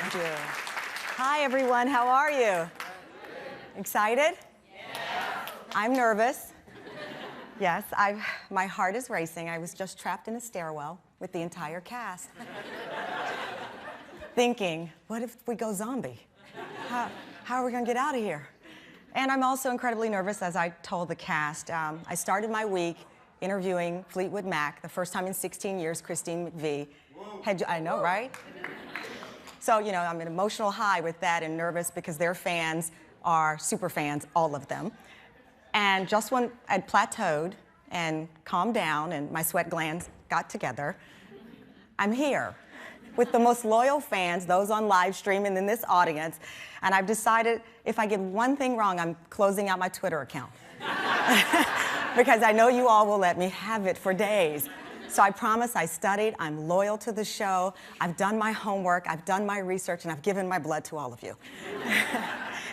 Thank you. Hi, everyone. How are you? Excited? Yeah. I'm nervous. Yes, my heart is racing. I was just trapped in a stairwell with the entire cast. Thinking, what if we go zombie? How are we going to get out of here? And I'm also incredibly nervous, as I told the cast. I started my week interviewing Fleetwood Mac, the first time in 16 years, Christine McVie. I know, right? So, you know, I'm an emotional high with that and nervous because their fans are super fans, all of them. And just when I'd plateaued and calmed down and my sweat glands got together, I'm here with the most loyal fans, those on live stream and in this audience. And I've decided if I get one thing wrong, I'm closing out my Twitter account. Because I know you all will let me have it for days. So I promise I studied, I'm loyal to the show, I've done my homework, I've done my research, and I've given my blood to all of you.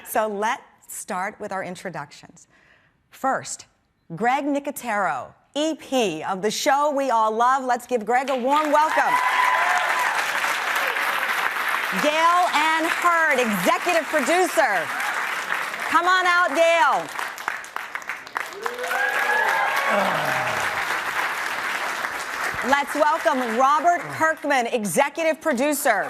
So let's start with our introductions. First, Greg Nicotero, EP of the show we all love. Let's give Greg a warm welcome. Gail Ann Hurd, executive producer. Come on out, Gail. Let's welcome Robert Kirkman, executive producer.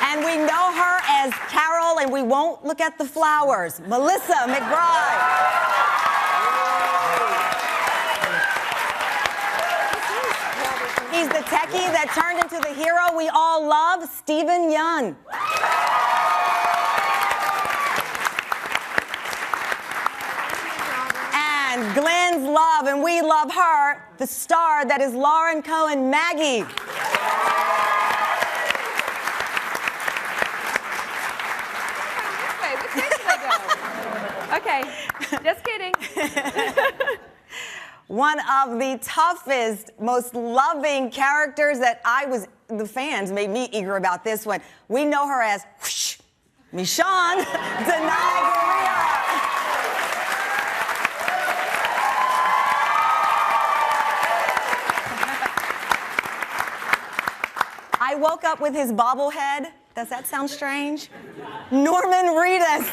And we know her as Carol, and we won't look at the flowers, Melissa McBride. He's the techie that turned into the hero we all love, Stephen Young. And Glenn's love, and we love her, the star that is Lauren Cohen, Maggie. Okay, just kidding. One of the toughest, most loving characters that the fans made me eager about this one. We know her as whoosh, Michonne Denai. I woke up with his bobblehead. Does that sound strange? Norman Reedus.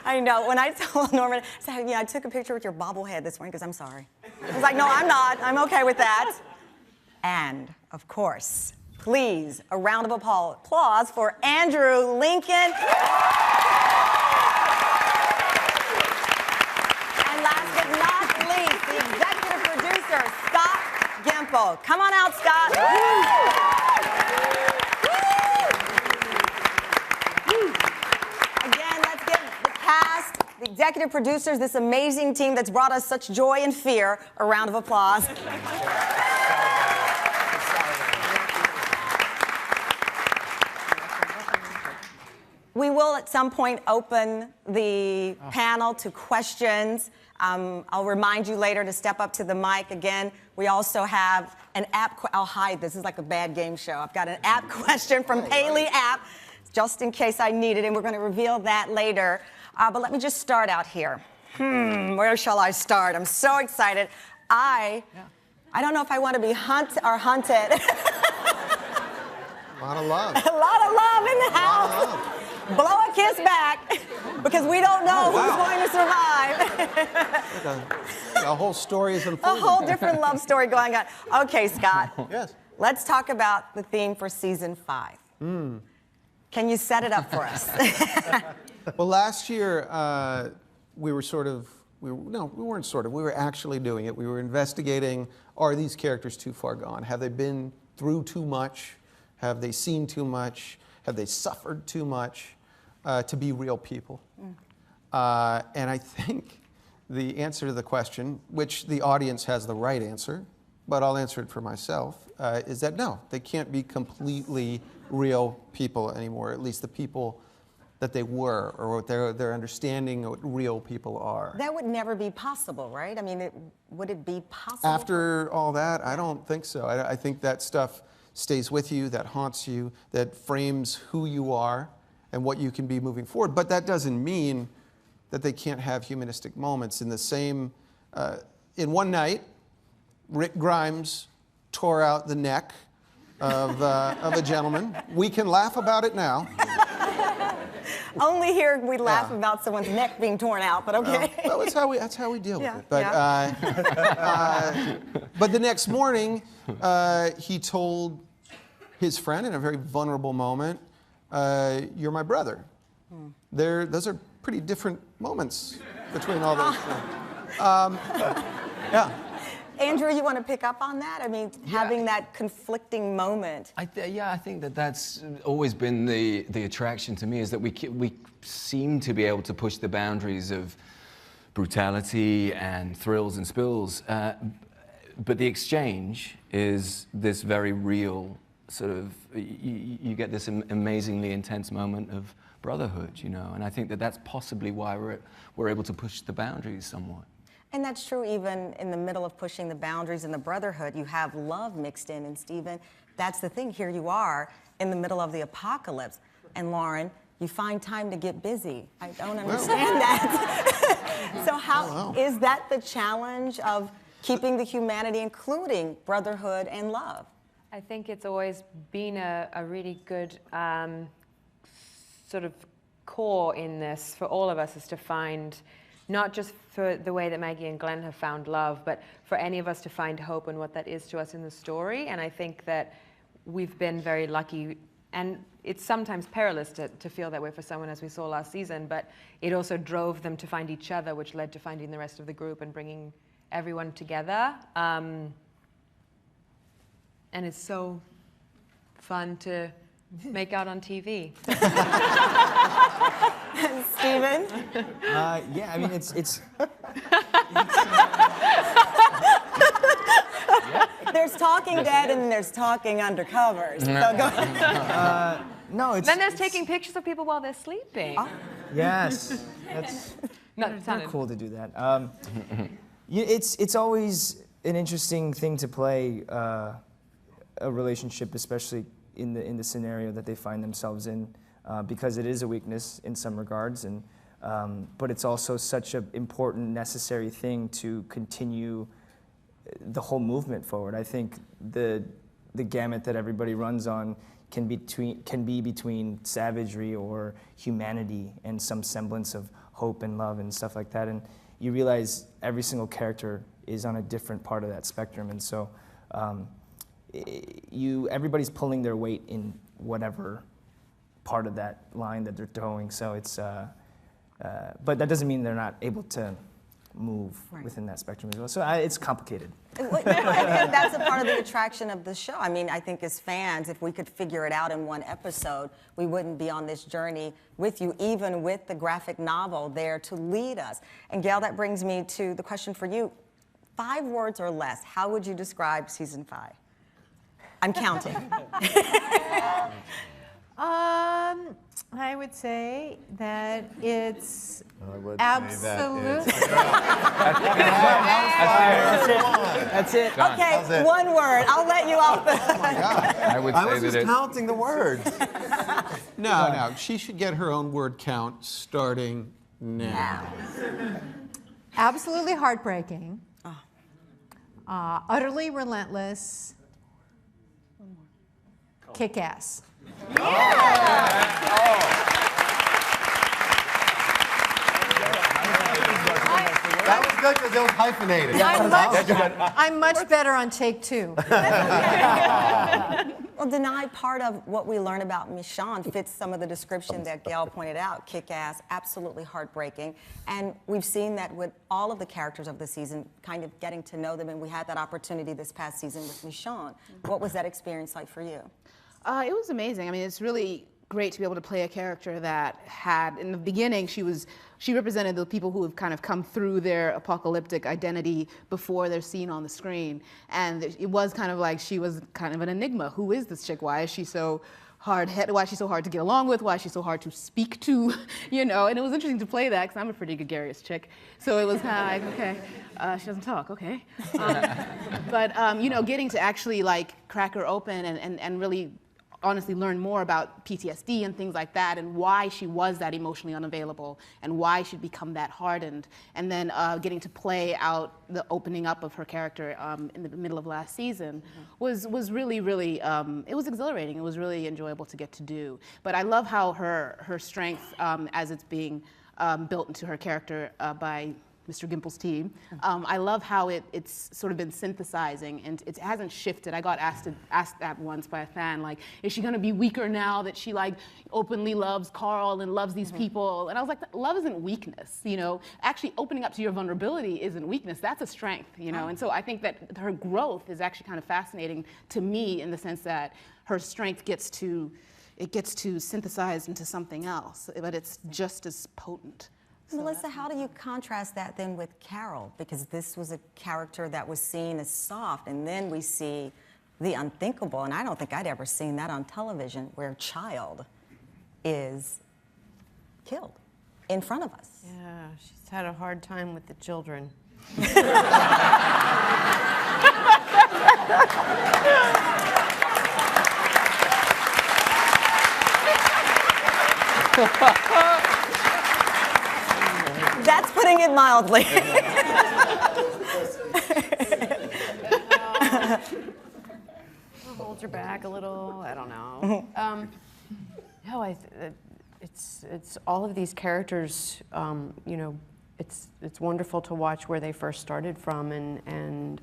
I know. When I told Norman, I said, yeah, I took a picture with your bobblehead this morning because I'm sorry. I was like, no, I'm not. I'm okay with that. And, of course, please, a round of applause for Andrew Lincoln. And last but not least, the executive producer, Scott Gimple. Come on out, Scott. The executive producers, this amazing team that's brought us such joy and fear, a round of applause. We will at some point open the panel to questions. I'll remind you later to step up to the mic again. We also have an app, I'll hide this is like a bad game show. I've got an app question from Paley app, just in case I need it, and we're going to reveal that later. But let me just start out here. Where shall I start? I'm so excited. I don't know if I want to be hunted. A lot of love. A lot of love in the house. Blow a kiss back, because we don't know who's going to survive. The whole story is unfolding. A whole different love story going on. Okay, Scott. Yes. Let's talk about the theme for season 5. Can you set it up for us? Well, last year, we were actually doing it. We were investigating, are these characters too far gone? Have they been through too much? Have they seen too much? Have they suffered too much to be real people? And I think the answer to the question, which the audience has the right answer, but I'll answer it for myself, is that no, they can't be completely real people anymore, at least the people that they were, or what their understanding of what real people are. That would never be possible, right? I mean, would it be possible? After all that, I don't think so. I think that stuff stays with you, that haunts you, that frames who you are, and what you can be moving forward. But that doesn't mean that they can't have humanistic moments. In the same, in one night, Rick Grimes tore out the neck of a gentleman. We can laugh about it now. Only here we laugh about someone's neck being torn out, but okay. Well, that's how we deal with it. But, yeah. But the next morning, he told his friend in a very vulnerable moment, "You're my brother." Those are pretty different moments between all those. Yeah. Andrew, you want to pick up on that? I mean, having that conflicting moment. I think that's always been the attraction to me, is that we seem to be able to push the boundaries of brutality and thrills and spills, but the exchange is this very real sort of, you get this amazingly intense moment of brotherhood, you know, and I think that's possibly why we're able to push the boundaries somewhat. And that's true even in the middle of pushing the boundaries in the brotherhood. You have love mixed in. And Stephen, that's the thing. Here you are in the middle of the apocalypse. And Lauren, you find time to get busy. I don't understand that. So how is that the challenge of keeping the humanity, including brotherhood and love? I think it's always been a really good sort of core in this for all of us, is to find, not just for the way that Maggie and Glenn have found love, but for any of us to find hope in what that is to us in the story. And I think that we've been very lucky, and it's sometimes perilous to feel that way for someone, as we saw last season, but it also drove them to find each other, which led to finding the rest of the group and bringing everyone together. And it's so fun to make out on TV. Stephen? Yeah, I mean, it's There's Talking Dead and there's Talking Undercovers. So go ahead. no, it's... Then there's taking pictures of people while they're sleeping. Yes, that's Not kind of cool to do that. It's always an interesting thing to play a relationship, especially in the scenario that they find themselves in, because it is a weakness in some regards, and but it's also such an important, necessary thing to continue the whole movement forward. I think the gamut that everybody runs on can be between savagery or humanity and some semblance of hope and love and stuff like that. And you realize every single character is on a different part of that spectrum, and so everybody's pulling their weight in whatever part of that line that they're towing. So it's, but that doesn't mean they're not able to move within that spectrum as well. So it's complicated. That's a part of the attraction of the show. I mean, I think as fans, if we could figure it out in one episode, we wouldn't be on this journey with you, even with the graphic novel there to lead us. And Gail, that brings me to the question for you. 5 words or less, how would you describe season 5? I'm counting. I would say that it's absolute. That's it. Okay, 1 word. I'll let you off the... Oh my God. I would say I was that just counting the words. No, she should get her own word count starting now. absolutely heartbreaking, utterly relentless, kick-ass. That was good because it was hyphenated. I'm much better on take 2. Well, Denai, part of what we learn about Michonne fits some of the description that Gail pointed out. Kick-ass, absolutely heartbreaking. And we've seen that with all of the characters of the season, kind of getting to know them, and we had that opportunity this past season with Michonne. What was that experience like for you? It was amazing. I mean, it's really great to be able to play a character that had, in the beginning, she represented the people who have kind of come through their apocalyptic identity before they're seen on the screen. And it was kind of like she was kind of an enigma. Who is this chick? Why is she so hard-headed? Why is she so hard to get along with? Why is she so hard to speak to? You know, and it was interesting to play that because I'm a pretty gregarious chick. So it was kind of like, okay, she doesn't talk, okay. But, you know, getting to actually like crack her open and really honestly learn more about PTSD and things like that, and why she was that emotionally unavailable, and why she'd become that hardened. And then getting to play out the opening up of her character in the middle of last season was really, really, it was exhilarating. It was really enjoyable to get to do. But I love how her strength, as it's being built into her character by Mr. Gimple's team. I love how it's sort of been synthesizing, and it hasn't shifted. I got asked that once by a fan, like, is she gonna be weaker now that she like openly loves Carl and loves these people? And I was like, love isn't weakness, you know? Actually opening up to your vulnerability isn't weakness, that's a strength, you know? And so I think that her growth is actually kind of fascinating to me in the sense that her strength gets to synthesize into something else, but it's just as potent. Melissa, how do you contrast that then with Carol? Because this was a character that was seen as soft, and then we see the unthinkable, and I don't think I'd ever seen that on television, where a child is killed in front of us. Yeah, she's had a hard time with the children. That's putting it mildly. Hold your back a little. I don't know. No, it's all of these characters. You know, it's wonderful to watch where they first started from, and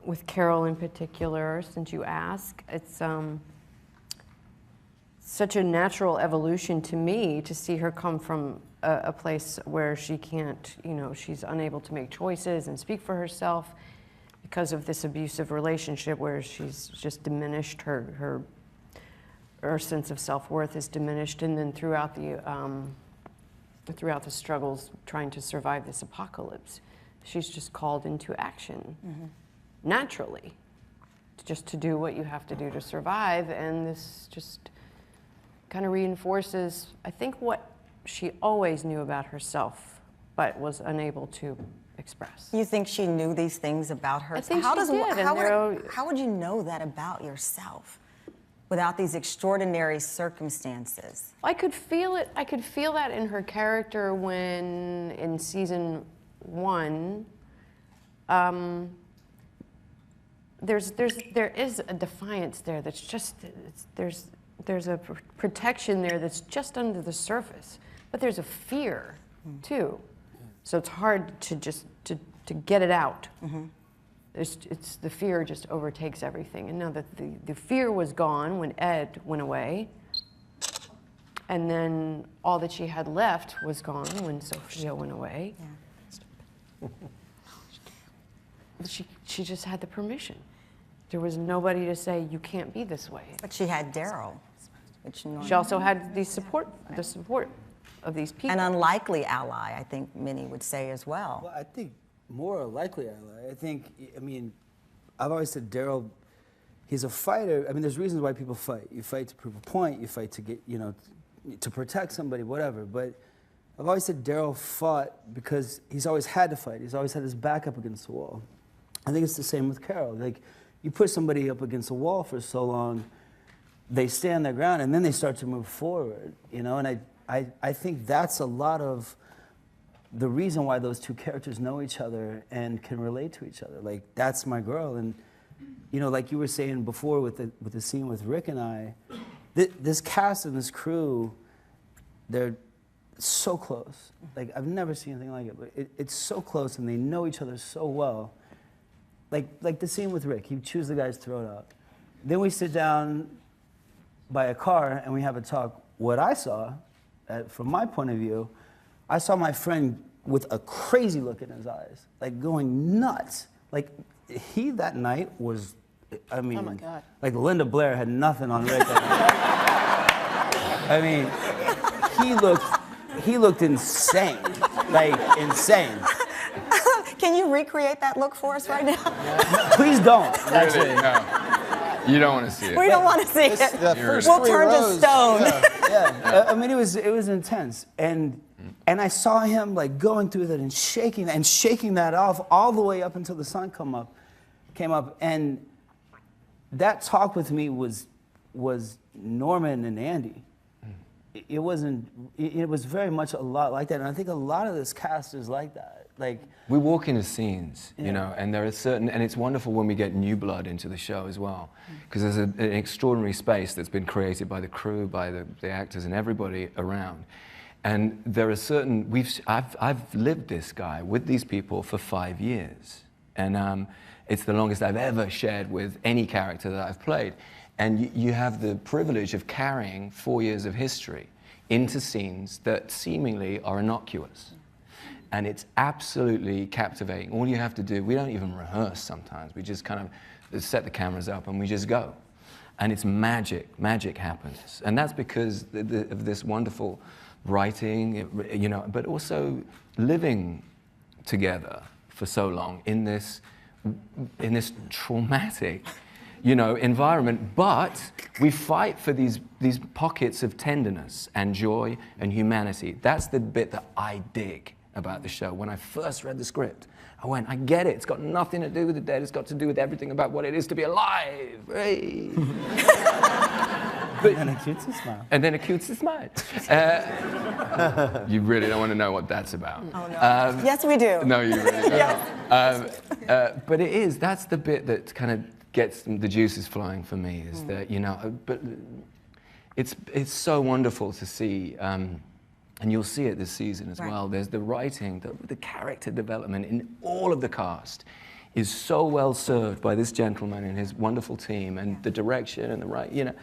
with Carol in particular, since you ask, it's such a natural evolution to me to see her come from a place where she can't, you know, she's unable to make choices and speak for herself because of this abusive relationship where she's just diminished, her sense of self-worth is diminished, and then throughout the struggles trying to survive this apocalypse, she's just called into action naturally, just to do what you have to do to survive, and this just kind of reinforces, I think, what she always knew about herself, but was unable to express. You think she knew these things about herself? I think she did, How would you know that about yourself without these extraordinary circumstances? I could feel it. I could feel that in her character when, in season 1, there is a defiance there that's just, there's a protection there that's just under the surface, but there's a fear too. So it's hard to just to get it out. It's the fear just overtakes everything. And now that the fear was gone when Ed went away, and then all that she had left was gone when Sophia went away. She just had the permission. There was nobody to say, you can't be this way. But she had Daryl. She also had the support of these people. An unlikely ally, I think many would say as well. Well, I think more a likely ally. I mean, I've always said Daryl, he's a fighter. I mean, there's reasons why people fight. You fight to prove a point, you fight to get, you know, to protect somebody, whatever. But I've always said Daryl fought because he's always had to fight. He's always had his back up against the wall. I think it's the same with Carol. Like, you put somebody up against a wall for so long, they stand their ground, and then they start to move forward, you know? And I think that's a lot of the reason why those two characters know each other and can relate to each other. Like, that's my girl. And, you know, like you were saying before with the scene with Rick and I, this cast and this crew, they're so close. Like, I've never seen anything like it, but it's so close, and they know each other so well. Like the scene with Rick, he chews the guy's throat out. Then we sit down by a car and we have a talk. What I saw, from my point of view, I saw my friend with a crazy look in his eyes, like going nuts. Like, he that night was, I mean, oh my God. Like Linda Blair had nothing on Rick that night. I mean, he looked insane, like insane. Can you recreate that look for us right now? Please don't. Actually, no. You don't want to see it. We don't want to see it. We'll turn to stone. Yeah. I mean, it was intense, and I saw him like going through that and shaking that off all the way up until the sun came up, and that talk with me was Norman and Andy. It wasn't. It was very much a lot like that, and I think a lot of this cast is like that. Like we walk into scenes, you know, and there are certain, and it's wonderful when we get new blood into the show as well, because there's an extraordinary space that's been created by the crew, by the actors, and everybody around. And there are certain, I've lived this guy with these people for 5 years, and it's the longest I've ever shared with any character that I've played. And you have the privilege of carrying 4 years of history into scenes that seemingly are innocuous. And it's absolutely captivating. All you have to do, we don't even rehearse sometimes. We just kind of set the cameras up and we just go. And it's magic. Magic happens. And that's because of this wonderful writing, you know, but also living together for so long in this traumatic, you know, environment, but we fight for these pockets of tenderness and joy and humanity. That's the bit that I dig about the show. When I first read the script, I went, I get it. It's got nothing to do with the dead. It's got to do with everything about what it is to be alive. Hey. And a cutesy smile. And then a cutesy smile. You really don't want to know what that's about. Oh, no. Yes, we do. No, you really don't. But it is. That's the bit that kind of gets the juices flowing for me, is that, you know, but it's so wonderful to see, and you'll see it this season as well. There's the writing, the character development in all of the cast is so well served by this gentleman and his wonderful team, and the direction and the you know,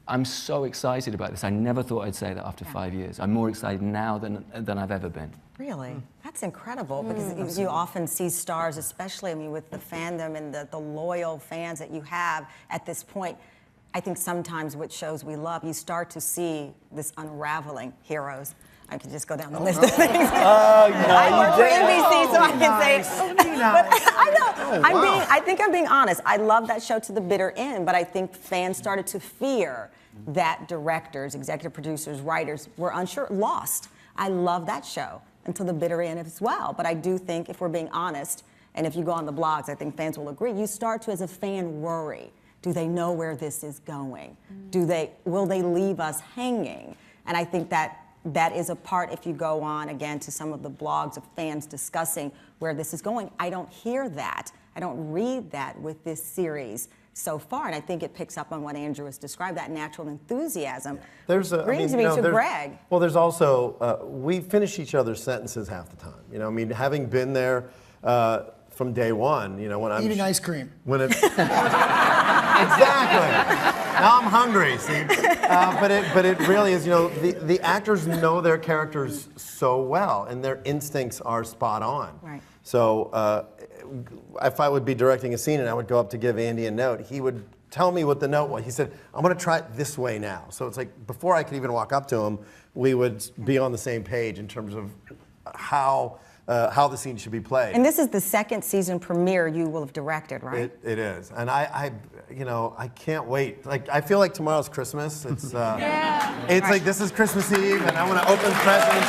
I'm so excited about this. I never thought I'd say that after 5 years. I'm more excited now than I've ever been. Really? That's incredible, because you often see stars, especially, I mean, with the fandom and the loyal fans that you have at this point. I think sometimes with shows we love, you start to see this unraveling heroes. I could just go down the list of things. I work for NBC, so I can say. But I know. I think I'm being honest. I love that show to the bitter end, but I think fans started to fear that directors, executive producers, writers were unsure, lost. I love that show until the bitter end as well. But I do think, if we're being honest, and if you go on the blogs, I think fans will agree, you start to, as a fan, worry. Do they know where this is going? Will they leave us hanging? And I think that is a part, if you go on again to some of the blogs of fans discussing where this is going. I don't hear that. I don't read that with this series so far, and I think it picks up on what Andrew has described, that natural enthusiasm. Brings me to Greg. Well, there's also, we finish each other's sentences half the time. You know, I mean, having been there from day one, you know, when I'm eating ice cream. When it exactly. Now I'm hungry. See, but it really is. You know, the actors know their characters so well, and their instincts are spot on. Right. So if I would be directing a scene and I would go up to give Andy a note, he would tell me what the note was. He said, "I'm going to try it this way now." So it's like before I could even walk up to him, we would be on the same page in terms of how the scene should be played. And this is the second season premiere you will have directed, right? It is, and I you know, I can't wait. Like, I feel like tomorrow's Christmas. It's it's like this is Christmas Eve, and I want to open presents.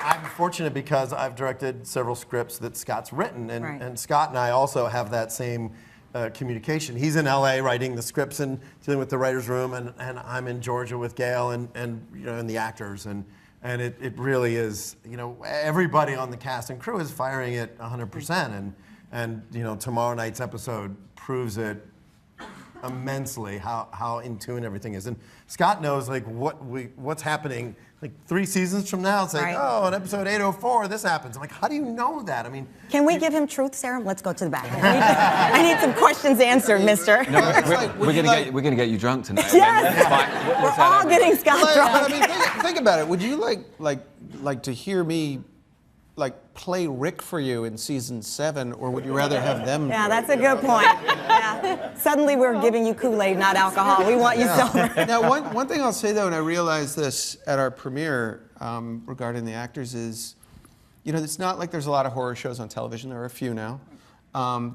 I'm fortunate because I've directed several scripts that Scott's written, and Scott and I also have that same communication. He's in LA writing the scripts and dealing with the writer's room, and I'm in Georgia with Gail and you know, and the actors, and it really is, you know, everybody on the cast and crew is firing it 100%, and you know, tomorrow night's episode proves it immensely how in tune everything is. And Scott knows like what's happening. Like 3 seasons from now, it's like, oh, in episode 804, this happens. I'm like, how do you know that? I mean, can we give him truth serum? Let's go to the back. I need some questions answered, mister. No, we're gonna get you drunk tonight. Yes, we're all getting Scott drunk. I mean, think about it. Would you like to hear me play Rick for you in season 7, or would you rather have them? Yeah, that's a good point. Yeah. Suddenly we're giving you Kool-Aid, not alcohol. We want you sober. Now, one thing I'll say though, and I realized this at our premiere regarding the actors, is, you know, it's not like there's a lot of horror shows on television. There are a few now, and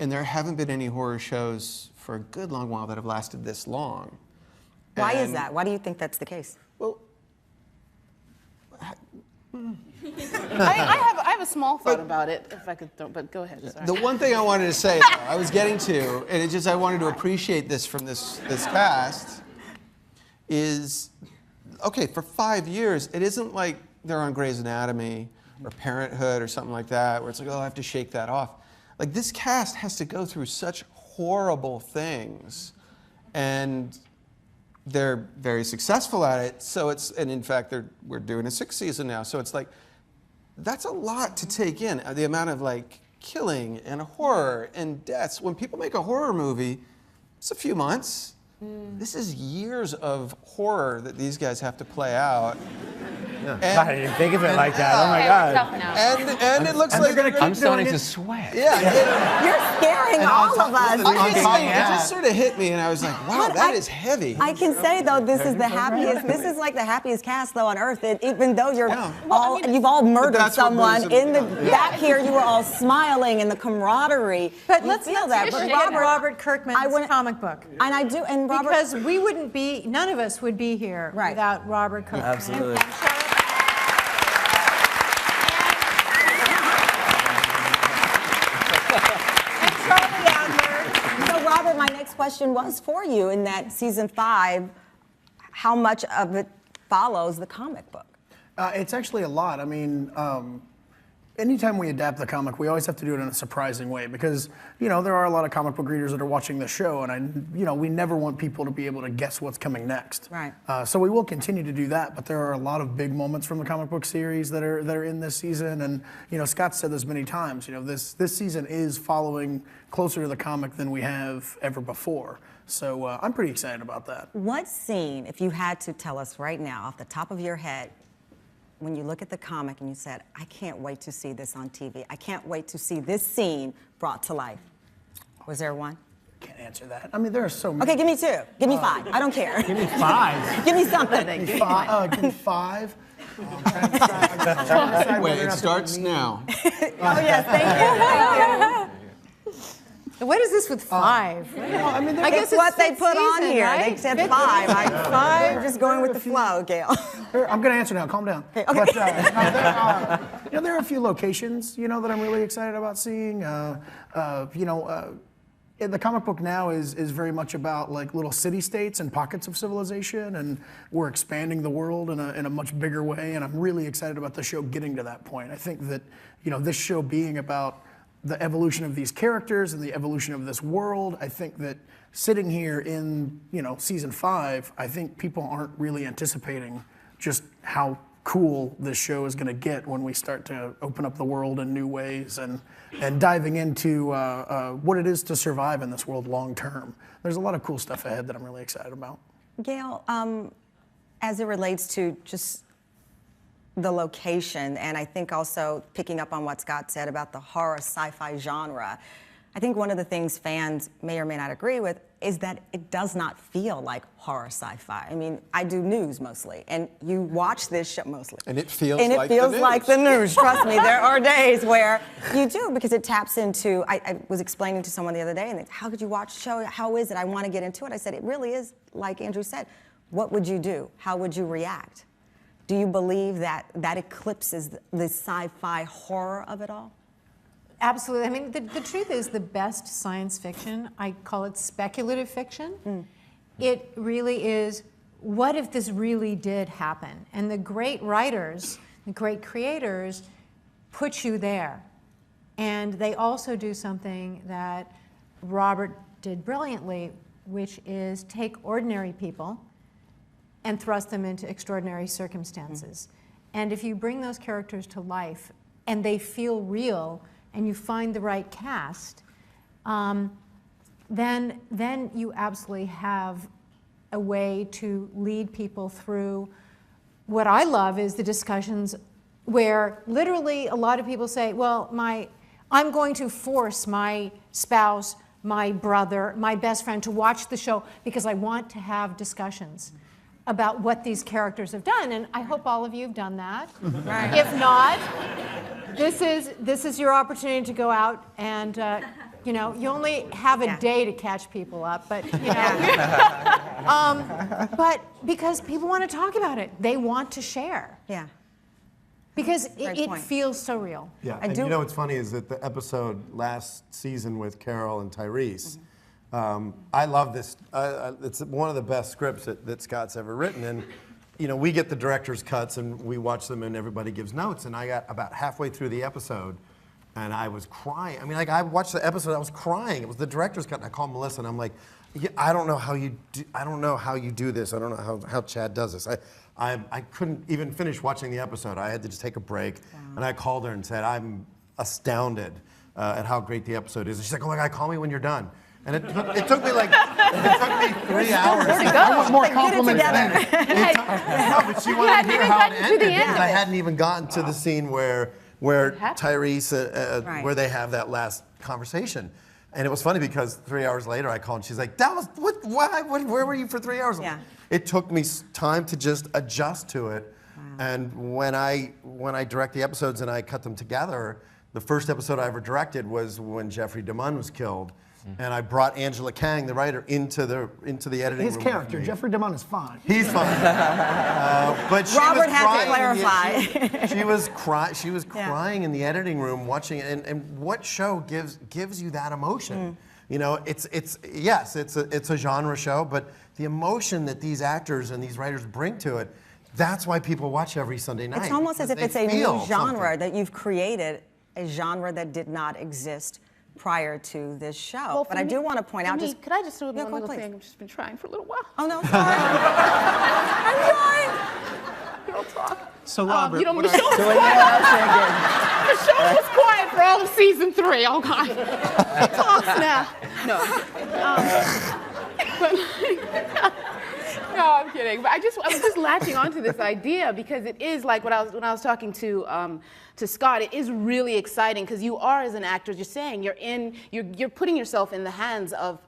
there haven't been any horror shows for a good long while that have lasted this long. Why is that? Why do you think that's the case? Well. I have a small thought about it, if I could, but go ahead. Sorry. The one thing I wanted to say, though, I was getting to, and I wanted to appreciate this from this cast, is, okay, for 5 years, it isn't like they're on Grey's Anatomy or Parenthood or something like that, where it's like, oh, I have to shake that off. Like, this cast has to go through such horrible things, and they're very successful at it. So and in fact, we're doing a 6th season now. So it's like, that's a lot to take in. The amount of like killing and horror and deaths. When people make a horror movie, it's a few months. This is years of horror that these guys have to play out. Yeah. I didn't think of it like that. Oh my God. And it looks like I'm starting to sweat. Yeah. You're scaring all of us. It just sort of hit me, and I was like, wow, that is heavy. I can say though, this is the happiest. This is like the happiest cast though on earth. Even though you've all murdered someone in the back here, you were all smiling and the camaraderie. But let's feel that. But Robert, Robert Kirkman's comic book. And I do. And Robert, because we wouldn't be, none of us would be here without Robert Kirkman. Absolutely. So Robert, my next question was for you in that season 5, how much of it follows the comic book? It's actually a lot. I mean, anytime we adapt the comic, we always have to do it in a surprising way because, you know, there are a lot of comic book readers that are watching the show, and we never want people to be able to guess what's coming next. Right. So we will continue to do that, but there are a lot of big moments from the comic book series that are in this season, and Scott said this many times. This season is following closer to the comic than we have ever before. So I'm pretty excited about that. What scene, if you had to tell us right now off the top of your head, when you look at the comic and you said, I can't wait to see this on TV. I can't wait to see this scene brought to life. Was there one? Can't answer that. I mean, there are so many. Okay, give me 2. Give me 5. I don't care. Give me 5. Give me something. Give me 5. Give me 5. Wait, it starts now. Oh, yes, thank you. What is this with 5? I mean, I guess it's what they put on here. Right? They said 5. 5. We're just going with the flow, Gail. I'm going to answer now. Calm down. Okay. But there are a few locations, that I'm really excited about seeing. The comic book now is very much about like little city-states and pockets of civilization, and we're expanding the world in a much bigger way. And I'm really excited about the show getting to that point. I think that this show being about the evolution of these characters and the evolution of this world, I think that sitting here in, season 5, I think people aren't really anticipating just how cool this show is going to get when we start to open up the world in new ways and diving into what it is to survive in this world long term. There's a lot of cool stuff ahead that I'm really excited about. Gail, as it relates to just the location, and I think also picking up on what Scott said about the horror sci-fi genre, I think one of the things fans may or may not agree with is that it does not feel like horror sci-fi. I mean, I do news mostly, and you watch this show mostly. And it feels like the news. Trust me, there are days where you do, because it taps into, I was explaining to someone the other day, and they, how could you watch a show? How is it? I want to get into it. I said, it really is, like Andrew said, what would you do? How would you react? Do you believe that eclipses the sci-fi horror of it all? Absolutely. I mean, the truth is the best science fiction, I call it speculative fiction. It really is, what if this really did happen? And the great writers, the great creators put you there. And they also do something that Robert did brilliantly, which is take ordinary people and thrust them into extraordinary circumstances. And if you bring those characters to life and they feel real and you find the right cast, then you absolutely have a way to lead people through. What I love is the discussions where literally a lot of people say, well, I'm going to force my spouse, my brother, my best friend to watch the show because I want to have discussions about what these characters have done, and I hope all of you have done that. Right. If not, this is your opportunity to go out and you only have a day to catch people up, but but because people want to talk about it, they want to share. Yeah. Because Great it point. feels so real. Yeah, I and do- you know what's funny is that the episode last season with Carol and Tyreese, I love this. It's one of the best scripts that Scott's ever written. And, you know, we get the director's cuts and we watch them and everybody gives notes. And I got about halfway through the episode and I was crying. I mean, like, I watched the episode, I was crying. It was the director's cut and I called Melissa and I'm like, yeah, I don't know how you do this. I don't know how Chad does this. I couldn't even finish watching the episode. I had to just take a break. And I called her and said, I'm astounded at how great the episode is. And she's like, oh my God, call me when you're done. And it took me 3 hours. I want more compliments than No, but she wanted to hear how it ended because I hadn't even gotten to the scene where Tyreese, where they have that last conversation. And it was funny because 3 hours later I called and she's like, that was, where were you for 3 hours? Yeah. It took me time to just adjust to it. And when I direct the episodes and I cut them together, the first episode I ever directed was when Jeffrey DeMunn was killed. And I brought Angela Kang, the writer, into the editing His room. character, Jeffrey DeMunn, is fine. He's fine. But she Robert was had to crying clarify. she was crying in the editing room watching it. And what show gives you that emotion? You know, it's a genre show, but the emotion that these actors and these writers bring to it, that's why people watch every Sunday night. It's almost as if because it's a they new feel genre something. that you've created, a genre that did not exist prior to this show. But I do want to point out, could I just do Yeah, one go, little please. thing? I've just been trying for a little while. Oh no, sorry. I'm sorry. Girl talk. So Robert, You know, what Michelle, Michelle was quiet for all of season 3. Oh God, she talks now. No, no, I'm kidding. But I was just latching onto this idea because it is like when I was talking to Scott. It is really exciting because you are, as an actor, just saying you're putting yourself in the hands of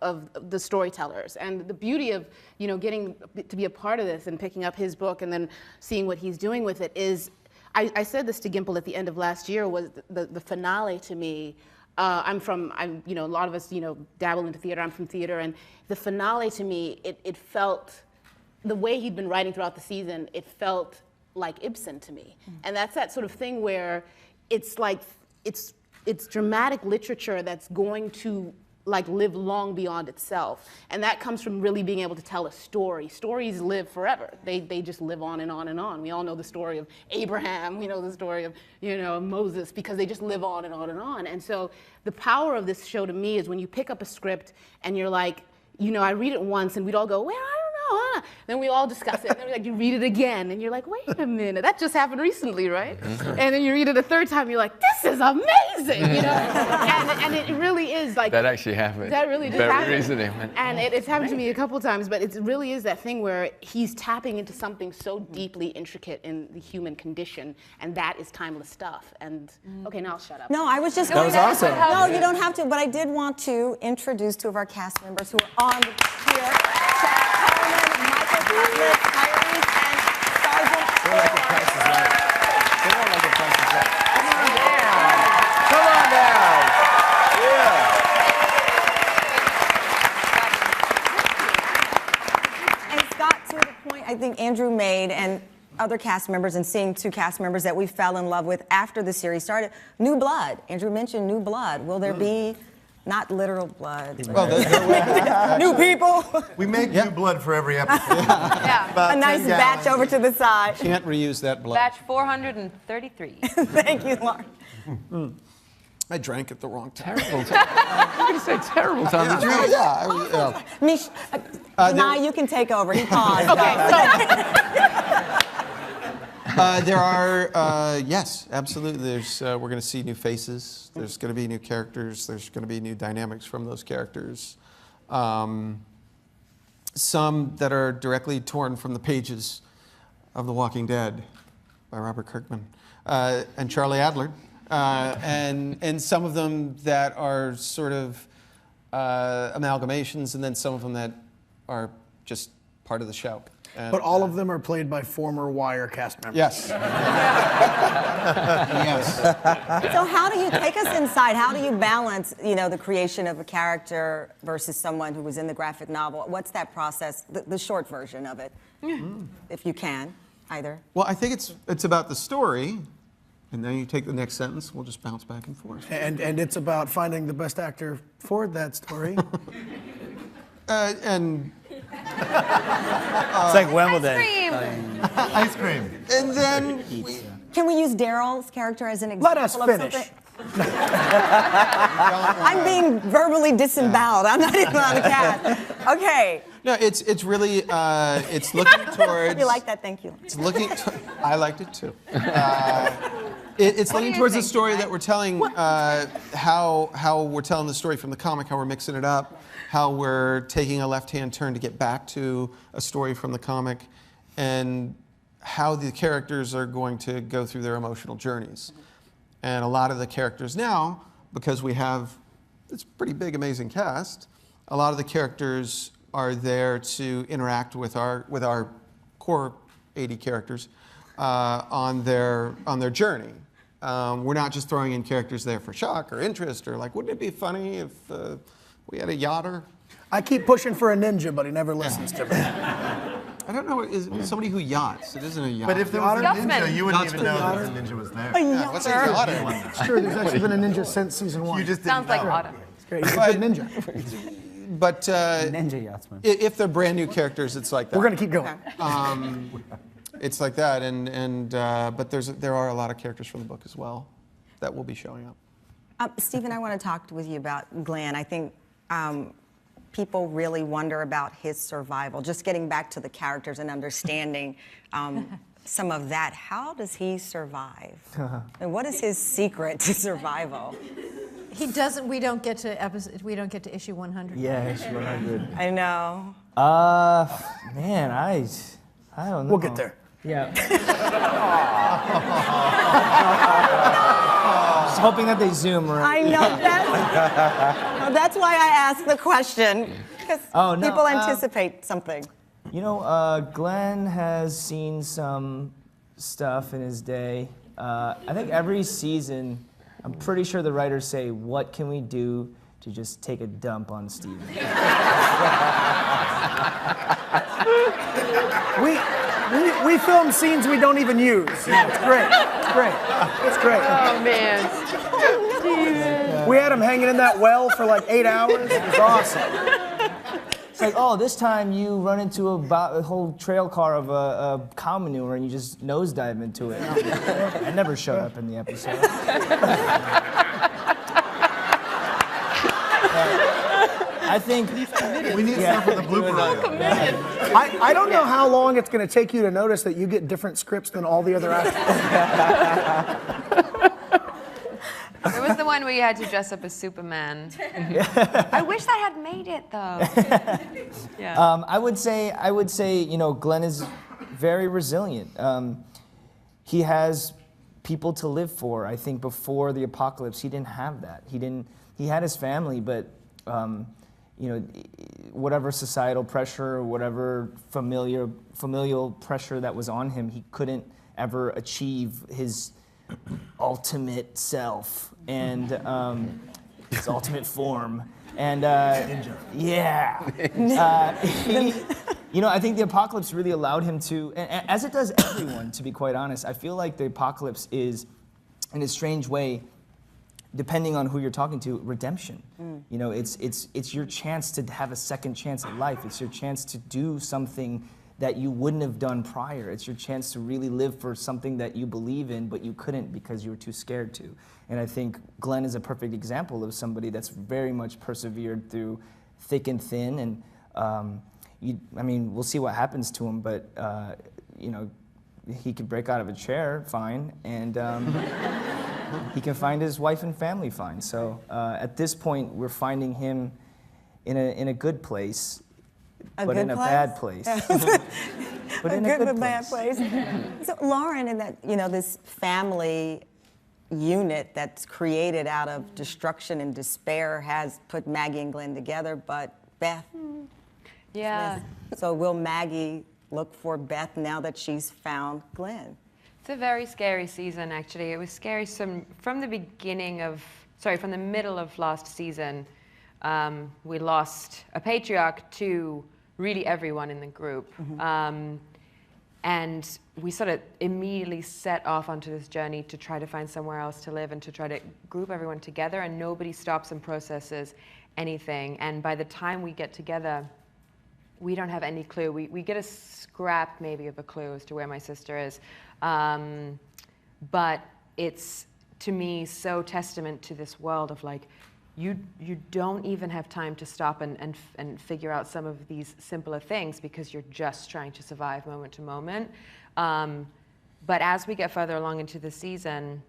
the storytellers, and the beauty of getting to be a part of this and picking up his book and then seeing what he's doing with it is. I said this to Gimple at the end of last year, was the finale to me. A lot of us, dabble into theater. I'm from theater, and the finale to me, it felt, the way he'd been writing throughout the season, it felt like Ibsen to me. And that's that sort of thing where it's like, it's dramatic literature that's going to live long beyond itself. And that comes from really being able to tell a story. Stories live forever. They just live on and on and on. We all know the story of Abraham, we know the story of, Moses, because they just live on and on and on. And so the power of this show to me is when you pick up a script and you're like, I read it once and we'd all go, well, I don't know. Then we all discuss it. And then you read it again, and you're like, wait a minute, that just happened recently, right? And then you read it a third time, you're like, this is amazing, and it really is like. That actually happened. That really did very happen. recently. And it's happened to me a couple times, but it really is that thing where he's tapping into something so deeply intricate in the human condition, and that is timeless stuff. And okay, now I'll shut up. No, I was just That was awesome. No, you don't have to, but I did want to introduce 2 of our cast members who are on here. Tyreese and Sergeant. Come on down. Yeah. And Scott, to the point I think Andrew made, and other cast members, and seeing 2 cast members that we fell in love with after the series started, new blood. Andrew mentioned new blood. Will there be, not literal blood, but new people? We make new blood for every episode. A nice batch over to the side. Can't reuse that blood. Batch 433. Thank you, Lauren. I drank at the wrong time. Terrible time. I'm going to say terrible time. Mish, Nye, you can take over. He paused. There are, yes, absolutely. There's, we're going to see new faces. There's going to be new characters. There's going to be new dynamics from those characters. Some that are directly torn from the pages of The Walking Dead by Robert Kirkman and Charlie Adler. And some of them that are sort of amalgamations, and then some of them that are just part of the show. And, But all of them are played by former Wire cast members. yes. Yes. So how do you take us inside? How do you balance, the creation of a character versus someone who was in the graphic novel? What's that process, the short version of it, if you can, either? Well, I think it's about the story, And then you take the next sentence, we'll just bounce back and forth. And it's about finding the best actor for that story. And It's like Wimbledon. Ice cream. and then Can we use Daryl's character as an Let example us of finish. something? I'm being verbally disemboweled. I'm not even on the cast. Okay. no, it's really it's looking towards. You like that? Thank you. It's looking. I liked it too. It's looking towards the story that we're telling. How we're telling the story from the comic. How we're mixing it up. How we're taking a left-hand turn to get back to a story from the comic, and how the characters are going to go through their emotional journeys. And a lot of the characters now, because we have this pretty big, amazing cast, a lot of the characters are there to interact with our core 80 characters on their journey. We're not just throwing in characters there for shock or interest or like, wouldn't it be funny if we had a yachter? I keep pushing for a ninja, but he never listens to me. I don't know, is somebody who yachts? It isn't a yacht. But if there was a Yachtsman. ninja, you wouldn't even know Yachtsman. that the ninja was there. Yeah, what's a yachter? It's true, there's actually been a ninja since season 1. You just didn't Sounds like know. autumn. It's great. He's a good ninja. But Ninja Yachtsman. if they're brand new characters, it's like that. We're going to keep going. It's like that, but there are a lot of characters from the book as well that will be showing up. Stephen, I want to talk with you about Glenn. I think people really wonder about his survival. Just getting back to the characters and understanding some of that. How does he survive? And what is his secret to survival? He doesn't. We don't get to issue 100. Yeah, it's 100. I know. Man, I don't know. We'll get there. Yeah. Just hoping that they zoom right. I know that. That's why I asked the question, because people anticipate something. You know, Glenn has seen some stuff in his day. I think every season, I'm pretty sure the writers say, what can we do to just take a dump on Steven? We film scenes we don't even use. Yeah, it's great. It's great. It's great. Oh man. We had him hanging in that well for like 8 hours. It was awesome. It's like, oh, this time you run into a whole trail car of a cow manure and you just nosedive into it. I never showed up in the episode. I think We need stuff with a blooper reel. I don't know how long it's going to take you to notice that you get different scripts than all the other actors. It was the one where you had to dress up as Superman. I wish that had made it though. Yeah. I would say, you know, Glenn is very resilient. He has people to live for. I think before the apocalypse, he didn't have that. He had his family, but you know, whatever societal pressure, whatever familial pressure that was on him, he couldn't ever achieve his ultimate self and his ultimate form. And yeah, you know, I think the apocalypse really allowed him to, as it does everyone, to be quite honest. I feel like the apocalypse is, in a strange way, depending on who you're talking to, redemption. You know, it's your chance to have a second chance at life. It's your chance to do something that you wouldn't have done prior. It's your chance to really live for something that you believe in, but you couldn't because you were too scared to. And I think Glenn is a perfect example of somebody that's very much persevered through thick and thin. And I mean, we'll see what happens to him, but you know, he could break out of a chair fine, and he can find his wife and family fine. So at this point, we're finding him in a good place, but in a bad place. But in a good bad place. So Lauren, in that, you know, this family unit that's created out of destruction and despair has put Maggie and Glenn together, but Beth. Yeah. So will Maggie look for Beth now that she's found Glenn? It's a very scary season, actually. It was scary from the middle of last season. We lost a patriarch to really everyone in the group. And we sort of immediately set off onto this journey to try to find somewhere else to live and to try to group everyone together, and nobody stops and processes anything. And by the time we get together, we don't have any clue. We get a scrap maybe of a clue as to where my sister is. But it's, to me, so testament to this world of like, you don't even have time to stop and figure out some of these simpler things because you're just trying to survive moment to moment. But as we get further along into the season,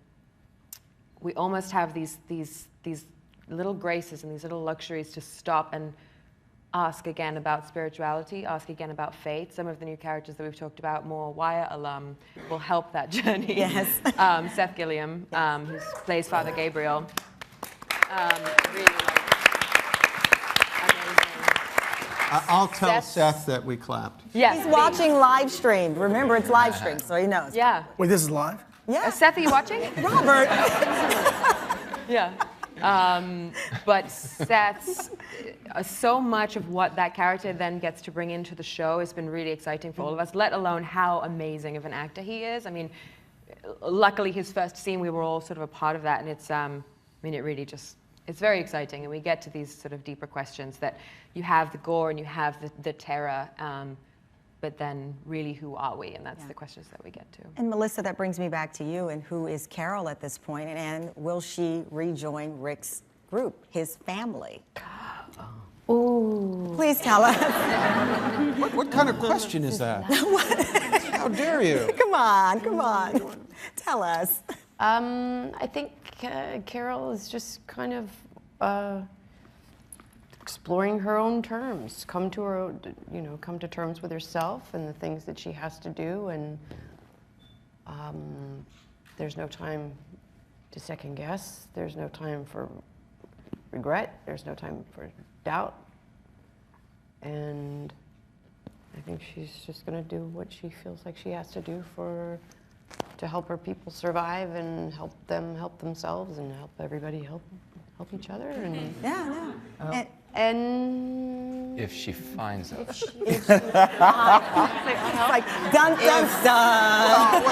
we almost have these little graces and these little luxuries to stop and ask again about spirituality, ask again about faith. Some of the new characters that we've talked about, more Wire alum, will help that journey. Yes. Seth Gilliam, who plays Father Gabriel. Really amazing. I'll tell Seth that we clapped. Yes, He's watching live stream. Remember, it's live stream, so he knows. Yeah. Wait, this is live? Yeah. Seth, are you watching? Robert. Yeah. But Seth's, so much of what that character then gets to bring into the show has been really exciting for all of us, let alone how amazing of an actor he is. I mean, luckily his first scene, we were all sort of a part of that, and it's, I mean, it really just, it's very exciting, and we get to these sort of deeper questions that you have the gore and you have the terror, but then really who are we? And that's the questions that we get to. And Melissa, that brings me back to you, and who is Carol at this point, and will she rejoin Rick's group, his family? Ooh. Please tell us. What kind of question is that? How dare you? Come on. Tell us. I think Carol is just kind of exploring her own terms, come to terms with herself and the things that she has to do, and there's no time to second guess. There's no time for regret. There's no time for doubt. And I think she's just going to do what she feels like she has to do to help her people survive and help them help themselves and help everybody help each other. And Yeah, no. and If she finds out. It's like dun dun dun.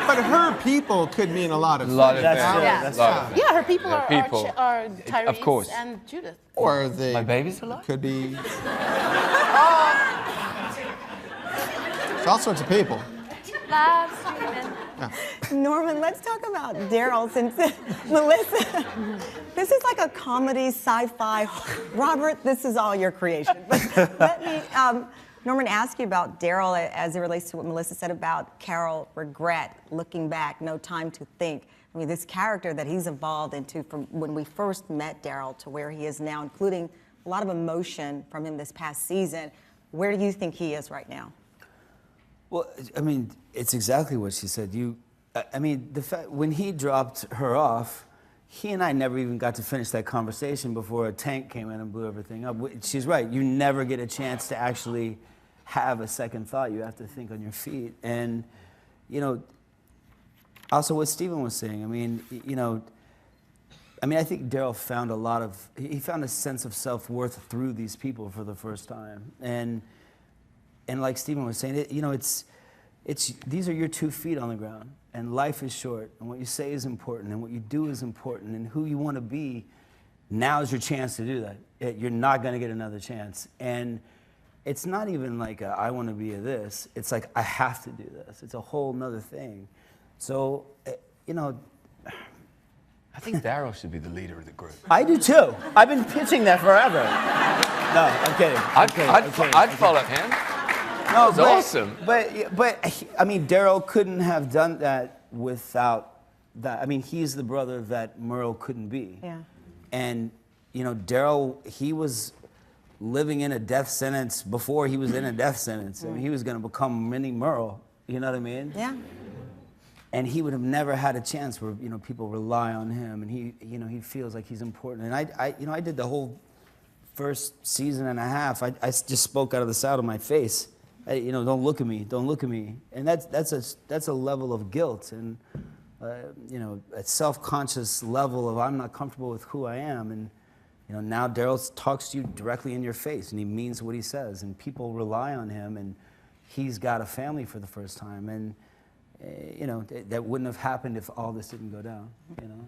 But her people could mean a lot of things. Yeah, her people are Tyreese Of course. and Judith. Or they My baby's alive? could be. It's all sorts of people. Live streaming. Norman, let's talk about Daryl, since Melissa, this is like a comedy, sci-fi. Robert, this is all your creation. But let me, Norman, ask you about Daryl as it relates to what Melissa said about Carol, regret, looking back, no time to think. I mean, this character that he's evolved into from when we first met Daryl to where he is now, including a lot of emotion from him this past season. Where do you think he is right now? Well, I mean, it's exactly what she said. I mean, the fact when he dropped her off, he and I never even got to finish that conversation before a tank came in and blew everything up. She's right. You never get a chance to actually have a second thought. You have to think on your feet. And, you know, also what Stephen was saying. I mean, you know, I think Daryl found he found a sense of self-worth through these people for the first time. And like Stephen was saying, you know, these are your 2 feet on the ground, and life is short, and what you say is important, and what you do is important, and who you want to be, now is your chance to do that. You're not going to get another chance. And it's not even like I want to be a this. It's like I have to do this. It's a whole nother thing. So, you know. I think Daryl should be the leader of the group. I do too. I've been pitching that forever. No, I'm kidding. I'd follow him. No, That's awesome. But I mean, Daryl couldn't have done that without that. I mean, he's the brother that Merle couldn't be. Yeah. And, you know, Daryl, he was living in a death sentence before he was in a death sentence. I mean, he was going to become mini Merle. You know what I mean? Yeah. And he would have never had a chance where, you know, people rely on him, and he feels like he's important. And I did the whole first season and a half. I just spoke out of the side of my face. You know, don't look at me, don't look at me. And that's a level of guilt and, you know, a self-conscious level of I'm not comfortable with who I am. And, you know, now Daryl talks to you directly in your face, and he means what he says, and people rely on him, and he's got a family for the first time, and you know, that wouldn't have happened if all this didn't go down. You know.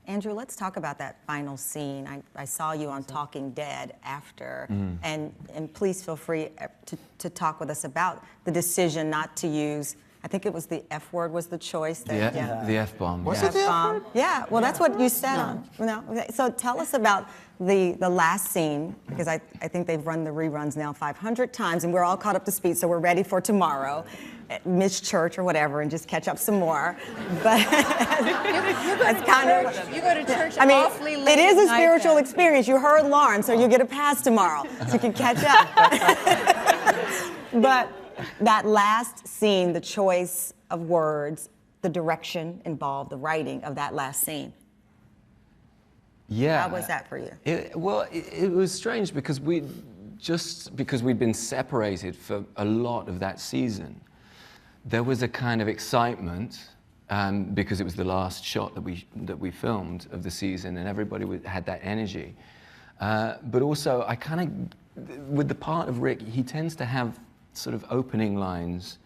Andrew, let's talk about that final scene. I saw you on Talking Dead after, and please feel free to talk with us about the decision not to use, I think it was the F word was the choice. That, The F-bomb. Was it the F-word? Yeah, well, that's what you said on. No. So tell us about the last scene, because I think they've run the reruns now 500 times, and we're all caught up to speed, so we're ready for tomorrow. Miss church or whatever, and just catch up some more. But it's kind of. You go to church I mean, awfully late it is at a night spiritual then. experience. You heard Lauren, so you get a pass tomorrow, so you can catch up. But that last scene, the choice of words, the direction involved, the writing of that last scene. Yeah. How was that for you? It was strange because we'd been separated for a lot of that season. There was a kind of excitement because it was the last shot that we filmed of the season, and everybody had that energy. But also, I kind of, with the part of Rick, he tends to have sort of opening lines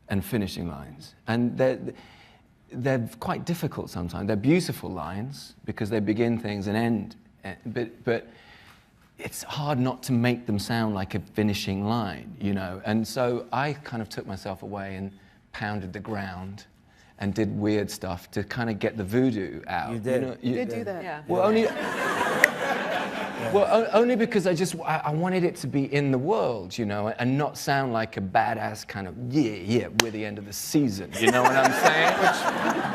and finishing lines, and they're quite difficult sometimes. They're beautiful lines because they begin things and end, but it's hard not to make them sound like a finishing line, you know? And so I kind of took myself away and pounded the ground and did weird stuff to kind of get the voodoo out. You did. You know, You did do that. Yeah. Well, only because I wanted it to be in the world, you know, and not sound like a badass kind of, yeah, we're the end of the season, you know what I'm saying?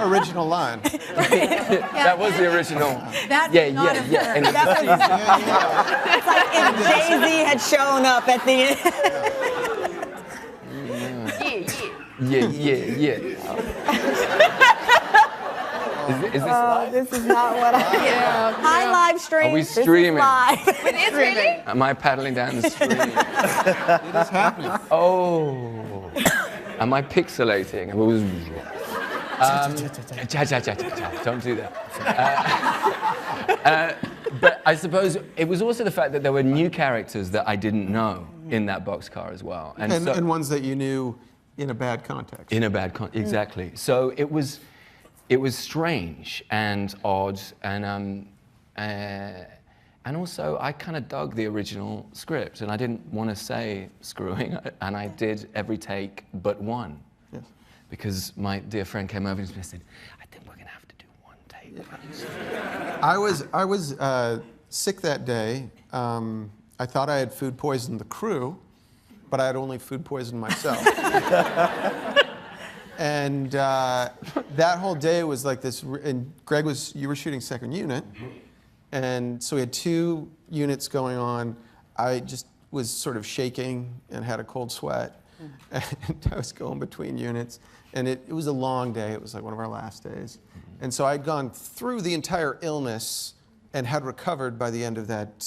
Original line. That was the original. That yeah, did not yeah, occur. yeah. End of the season. It's like if Jay-Z had shown up at the end. Yeah. Is this live? This is not what I. Hi, live stream. Are we This is streaming? live. It is really? Am I paddling down the stream? It is happening. Oh. Am I pixelating? Don't do that. But I suppose it was also the fact that there were new characters that I didn't know in that boxcar as well. And ones that you knew in a bad context. In a bad context, exactly. So it was strange and odd, and also I kind of dug the original script, and I didn't want to say screwing, and I did every take but one. Yes. Because my dear friend came over and said, I think we're going to have to do one take. I was sick that day. I thought I had food poisoned the crew, but I had only food poisoned myself. And that whole day was like this, and Greg you were shooting second unit, and so we had 2 units going on. I just was sort of shaking and had a cold sweat, and I was going between units, and it was a long day. It was like one of our last days. And so I'd gone through the entire illness and had recovered by the end of that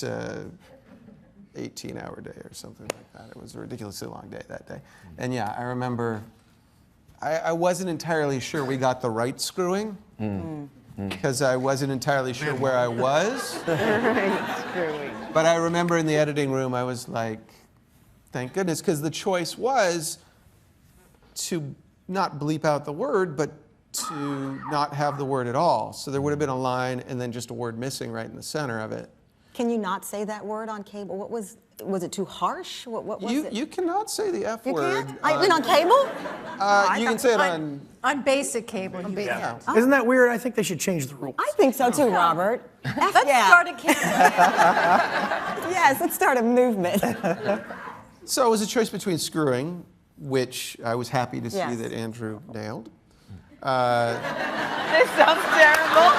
18-hour day or something like that. It was a ridiculously long day that day. And yeah, I remember I wasn't entirely sure we got the right screwing because I wasn't entirely sure where I was. Right, screwing. But I remember in the editing room, I was like, thank goodness, because the choice was to not bleep out the word, but to not have the word at all. So there would have been a line and then just a word missing right in the center of it. Can you not say that word on cable? What was it too harsh? What was it? You cannot say the F You word. can't? I mean, on cable? You can say it on. On basic cable, you can't. Isn't that weird? I think they should change the rules. I think so too, Robert. Let's start a cable. Yes, let's start a movement. So it was a choice between screwing, which I was happy to see Yes. that Andrew nailed. This sounds terrible.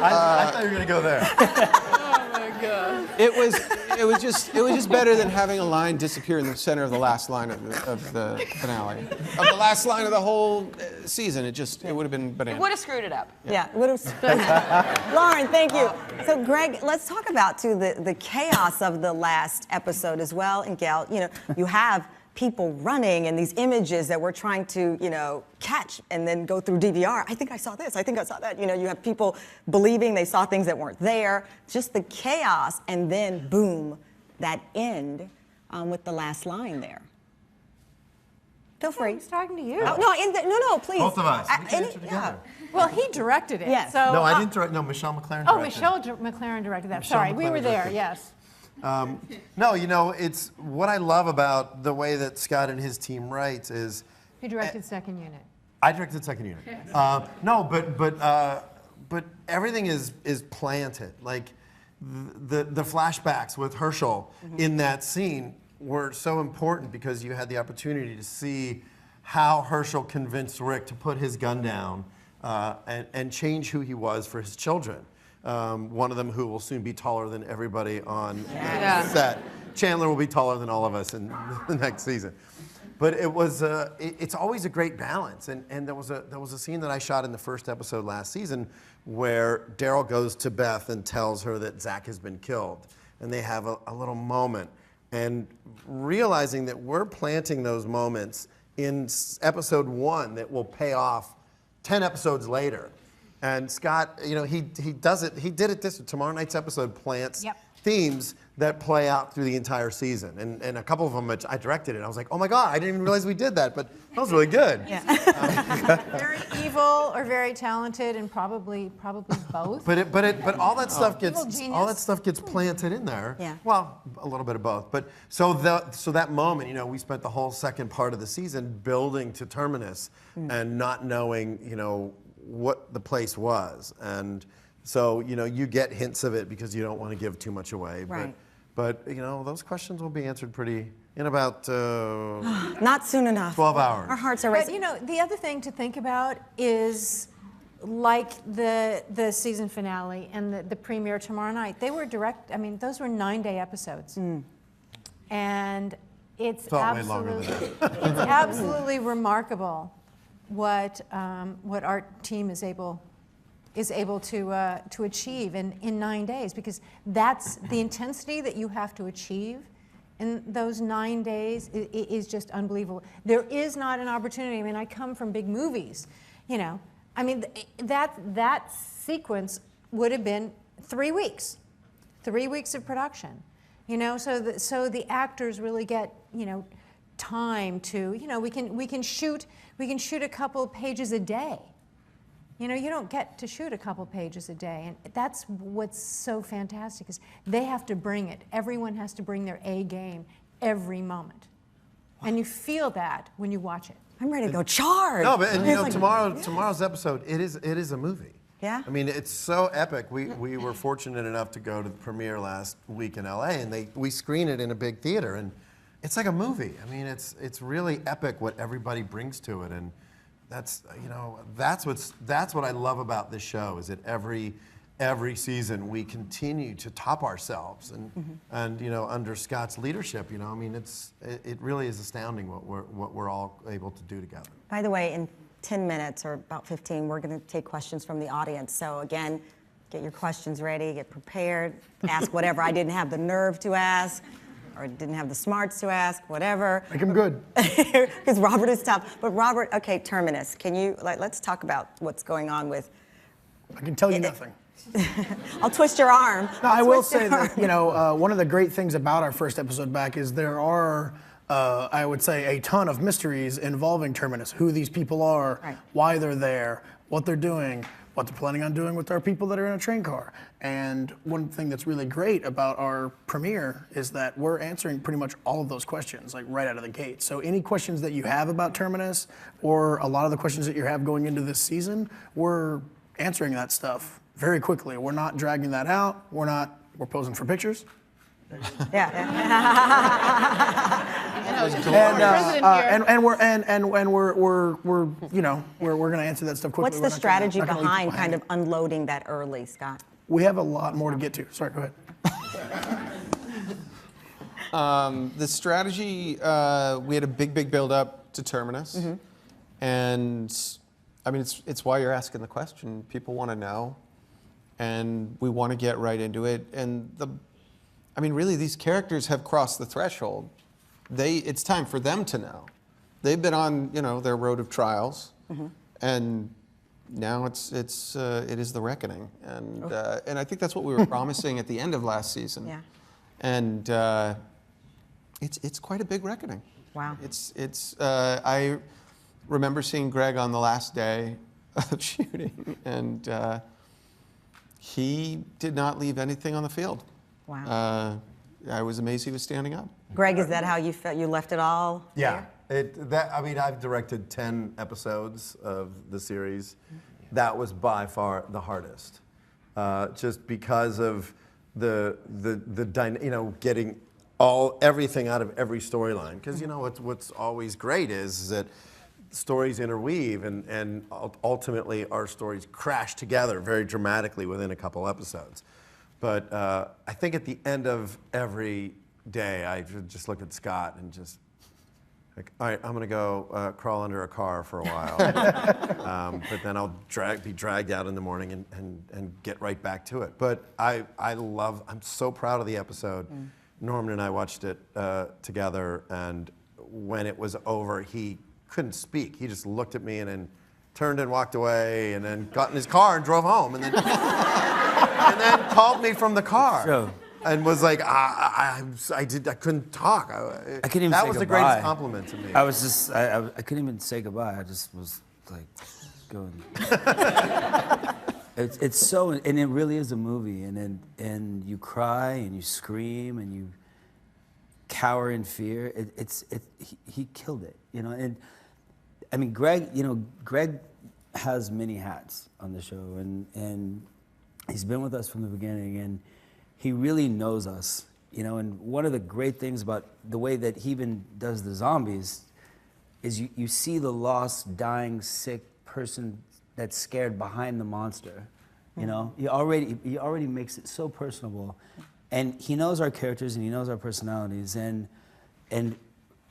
I thought you were going to go there. Oh my God. It was just better than having a line disappear in the center of the last line of the finale. Of the last line of the whole season, it would have been banana. Would have screwed it up. Yeah, it would have. Lauren, thank you. So, Greg, let's talk about too the chaos of the last episode as well. And Gail, you have people running and these images that we're trying to, catch and then go through DVR. I think I saw this, I think I saw that. You have people believing they saw things that weren't there, just the chaos, and then boom, that end with the last line there. Feel free. He's talking to you. Oh, no, please. Both of us. We can answer together. Well, he directed it. Yes. So, No, I didn't direct. No, Michelle McLaren Oh, directed. Michelle McLaren directed that. Michelle Sorry, we McLaren were there, directed. yes. No, it's what I love about the way that Scott and his team writes is He directed Second Unit. I directed Second Unit. No, but everything is planted. Like the flashbacks with Herschel in that scene were so important because you had the opportunity to see how Herschel convinced Rick to put his gun down and change who he was for his children. One of them who will soon be taller than everybody on the set. Chandler will be taller than all of us in the next season. But it was it's always a great balance. And there was a scene that I shot in the first episode last season where Daryl goes to Beth and tells her that Zach has been killed. And they have a little moment. And realizing that we're planting those moments in episode 1 that will pay off 10 episodes later. And Scott, he does it. He did it this tomorrow night's episode plants themes that play out through the entire season. And a couple of them I directed it. I was like, oh my God, I didn't even realize we did that, but that was really good. Very evil or very talented, and probably both. But all that stuff Evil gets planted in there. Yeah. Well, a little bit of both. But so that moment, we spent the whole second part of the season building to Terminus and not knowing, what the place was. And so, you get hints of it because you don't want to give too much away. Right. But those questions will be answered in about Not soon enough. 12 hours. Our hearts are But racing. the other thing to think about is like the season finale and the premiere tomorrow night. They were those were 9-day episodes. And it's Felt way longer than absolutely it's absolutely remarkable what our team is able to achieve in 9 days, because that's the intensity that you have to achieve in those 9 days is just unbelievable. There is not an opportunity. I come from big movies, that sequence would have been 3 weeks, 3 weeks of production, so the actors really get, time to, we can shoot a couple pages a day. You don't get to shoot a couple pages a day, and that's what's so fantastic is they have to bring it. Everyone has to bring their A game every moment, and you feel that when you watch it. I'm ready to go charge. No, but tomorrow's episode, it is a movie. Yeah. It's so epic. We were fortunate enough to go to the premiere last week in LA, and we screen it in a big theater, and it's like a movie. It's really epic what everybody brings to it, and that's what I love about this show is that every season we continue to top ourselves, and under Scott's leadership, it really is astounding what we're all able to do together. By the way, in 10 minutes or about 15, we're going to take questions from the audience. So again, get your questions ready, get prepared, ask whatever I didn't have the nerve to ask, or didn't have the smarts to ask, whatever. Make them good. Because Robert is tough. But Robert, okay, Terminus, can you, let's talk about what's going on with... I can tell you nothing. I'll twist your arm. No, I will say that, one of the great things about our first episode back is there are, I would say, a ton of mysteries involving Terminus, who these people are, right, why they're there, what they're doing, what they're planning on doing with our people that are in a train car. And one thing that's really great about our premiere is that we're answering pretty much all of those questions, like right out of the gate. So any questions that you have about Terminus, or a lot of the questions that you have going into this season, we're answering that stuff very quickly. We're not dragging that out. We're posing for pictures. Yeah. And we're going to answer that stuff quickly. What's the strategy behind kind of unloading that early, Scott? We have a lot more to get to. Sorry, go ahead. The strategy, we had a big build up to Terminus. And it's why you're asking the question. People want to know, and we want to get right into it. And really, these characters have crossed the threshold. it's time for them to know. They've been on, their road of trials, and now it is the reckoning, and I think that's what we were promising at the end of last season. Yeah. And it's quite a big reckoning. Wow. I remember seeing Greg on the last day of shooting, and he did not leave anything on the field. Wow. I was amazed he was standing up. Greg, is that how you felt? You left it all? Yeah. I've directed 10 episodes of the series. That was by far the hardest, just because of getting everything out of every storyline. Because what's always great is that stories interweave, and ultimately our stories crash together very dramatically within a couple episodes. But I think at the end of every day, I just look at Scott and just like, all right, I'm gonna go crawl under a car for a while, but then I'll be dragged out in the morning and get right back to it. But I'm so proud of the episode. Norman and I watched it together, and when it was over, he couldn't speak. He just looked at me and then turned and walked away, and then got in his car and drove home, and then and then called me from the car. So, and was like, I couldn't talk. I couldn't even that say was goodbye. the greatest compliment to me. I was just, I couldn't even say goodbye. I just was like, going. It's so, and it really is a movie, and you cry and you scream and you cower in fear. He killed it, and I mean, Greg has many hats on the show, and he's been with us from the beginning, and he really knows us, and one of the great things about the way that he even does the zombies is you see the lost, dying, sick person that's scared behind the monster. He already makes it so personable, and he knows our characters and he knows our personalities, and I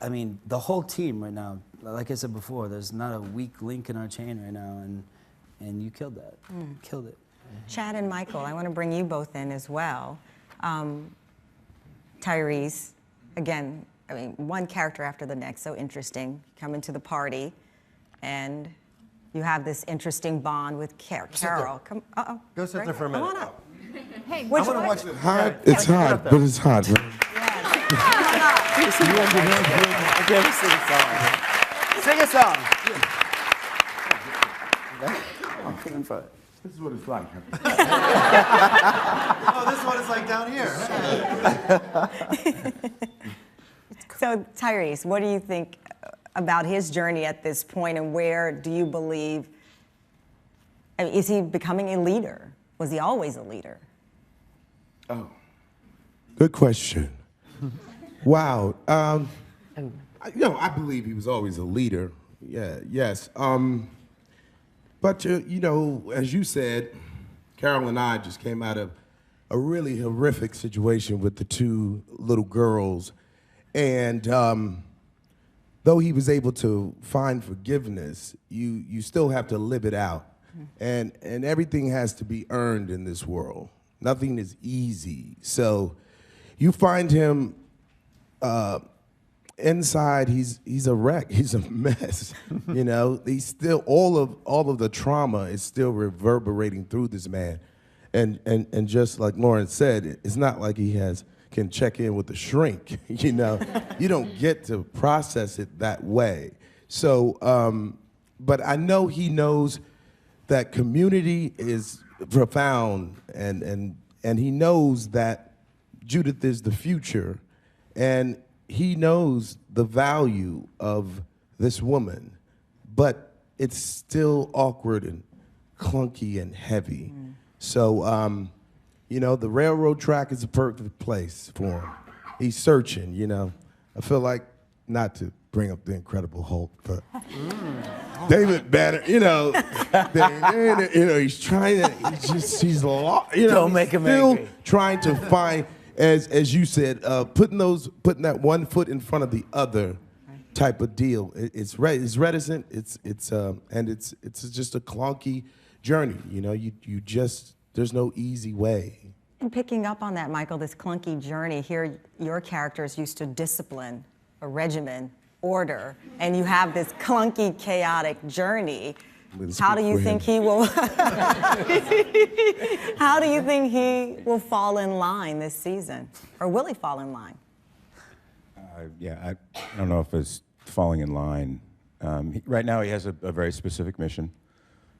mean, the whole team right now, like I said before, there's not a weak link in our chain right now, and you killed that. Killed it. Chad and Michael, I want to bring you both in as well. Tyreese, again, I mean, one character after the next, so interesting. Come into the party, and you have this interesting bond with Carol. Come, Go sit there for a minute. Come on up. Hey, I want to watch this. Hot? It's hot, but it's hot. Right? Sing a song. This is what it's like. Oh, this is what it's like down here. So, Tyreese, what do you think about his journey at this point, and where do you believe, I mean, is he becoming a leader? Was he always a leader? Oh, good question. Wow. I believe he was always a leader. Yeah, yes. But, as you said, Carol and I just came out of a really horrific situation with the two little girls. And though he was able to find forgiveness, you still have to live it out. And everything has to be earned in this world. Nothing is easy. So you find him inside, he's a wreck. He's a mess. He's still all of the trauma is still reverberating through this man, and just like Lauren said, it's not like he can check in with a shrink. You don't get to process it that way. So, but I know he knows that community is profound, and he knows that Judith is the future, and he knows the value of this woman, but it's still awkward and clunky and heavy. So, the railroad track is a perfect place for him. He's searching, I feel like, not to bring up the Incredible Hulk, but David Banner, he's trying to, he's lost, Don't make him still angry. Trying to find, as you said, putting that one foot in front of the other type of deal. It's reticent. It's just a clunky journey. You just, there's no easy way. And picking up on that, Michael, this clunky journey here, your characters used to discipline a regimen, order, and you have this clunky, chaotic journey. How do you think he will? How do you think he will fall in line this season, or will he fall in line? Yeah, I don't know if it's falling in line. Right now, he has a very specific mission,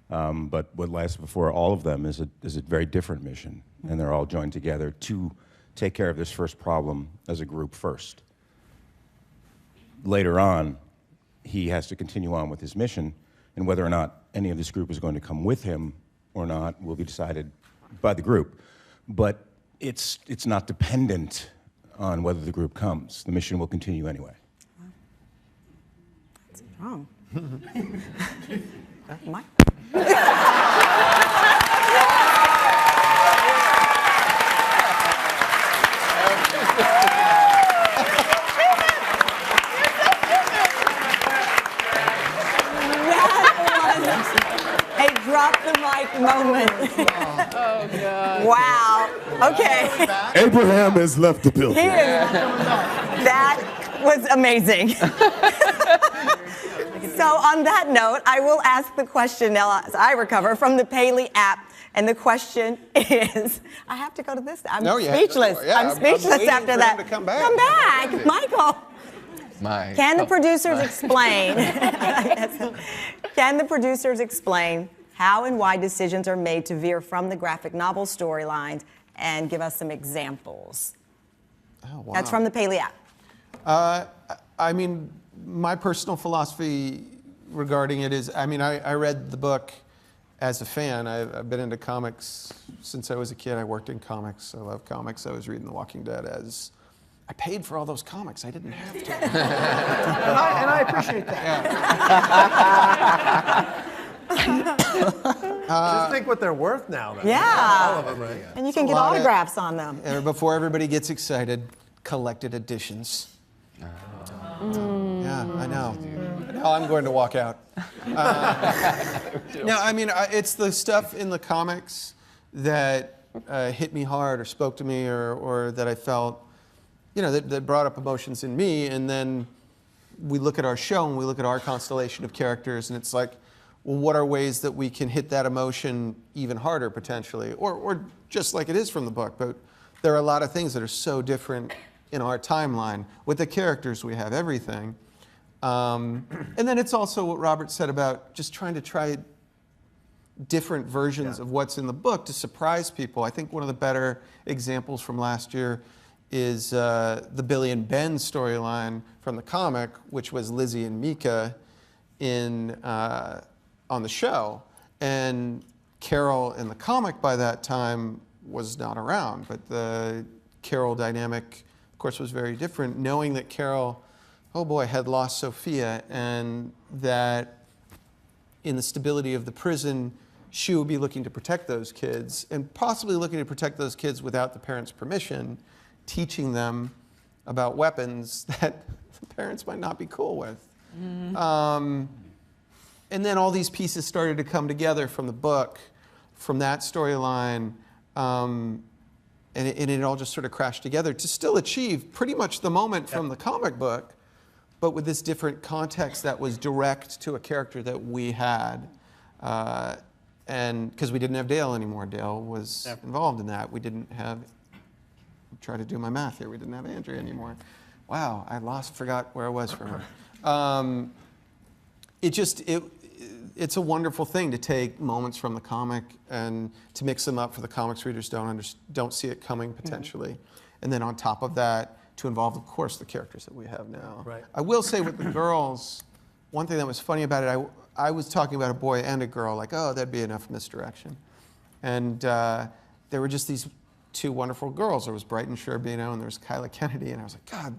but what lies before all of them is a very different mission, and they're all joined together to take care of this first problem as a group first. Later on, he has to continue on with his mission, and whether or not any of this group is going to come with him or not will be decided by the group. But it's not dependent on whether the group comes. The mission will continue anyway. That's wrong. Mike? Drop the mic moment. Oh, God. Wow. Okay. Abraham has left the building. That was amazing. So on that note, I will ask the question now as I recover from the Paley app. And the question is, I have to go to this. I'm speechless. I'm speechless after that. Come back. Come back, Michael. Can the producers explain? Can the producers explain how and why decisions are made to veer from the graphic novel storylines and give us some examples? Oh, wow. That's from the Paley app. I mean, my personal philosophy regarding it is, I mean, I read the book as a fan. I've been into comics since I was a kid. I worked in comics. I love comics. I was reading The Walking Dead as I paid for all those comics. I didn't have to. and I appreciate that. Just think what they're worth now. Though. Yeah. All of them, right? And you can get autographs on them. Before everybody gets excited, collected editions. Yeah, I know. Now I'm going to walk out. No, I mean, it's the stuff in the comics that hit me hard or spoke to me or that I felt, you know, that brought up emotions in me. And then we look at our show and we look at our constellation of characters and it's like, well, what are ways that we can hit that emotion even harder potentially? Or just like it is from the book, but there are a lot of things that are so different in our timeline with the characters we have, everything. And then it's also what Robert said about just trying to try different versions of what's in the book to surprise people. I think one of the better examples from last year is the Billy and Ben storyline from the comic, which was Lizzie and Mika on the show. And Carol in the comic by that time was not around, but the Carol dynamic, of course, was very different, knowing that Carol, oh boy, had lost Sophia, and that in the stability of the prison, she would be looking to protect those kids, and possibly looking to protect those kids without the parents' permission, teaching them about weapons that the parents might not be cool with. Mm-hmm. And then all these pieces started to come together from the book, from that storyline, and it all just sort of crashed together to still achieve pretty much the moment from the comic book, but with this different context that was direct to a character that we had. And because we didn't have Dale anymore. Dale was involved in that. We didn't have, I'm trying to do my math here, we didn't have Andrea anymore. Wow, I forgot where I was for her. It's a wonderful thing to take moments from the comic and to mix them up for the comics readers don't see it coming potentially. And then on top of that, to involve, of course, the characters that we have now. Right. I will say with the girls, one thing that was funny about it, I was talking about a boy and a girl, like, oh, that'd be enough misdirection. And there were just these two wonderful girls. There was Brighton Sherbino and there was Kyla Kennedy, and I was like, God,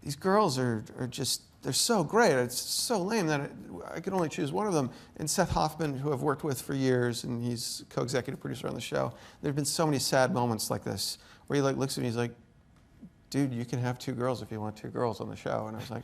these girls are just, they're so great. It's so lame that I could only choose one of them. And Seth Hoffman, who I've worked with for years, and he's co-executive producer on the show, there have been so many sad moments like this, where he looks at me, he's like, dude, you can have two girls if you want two girls on the show. And I was like,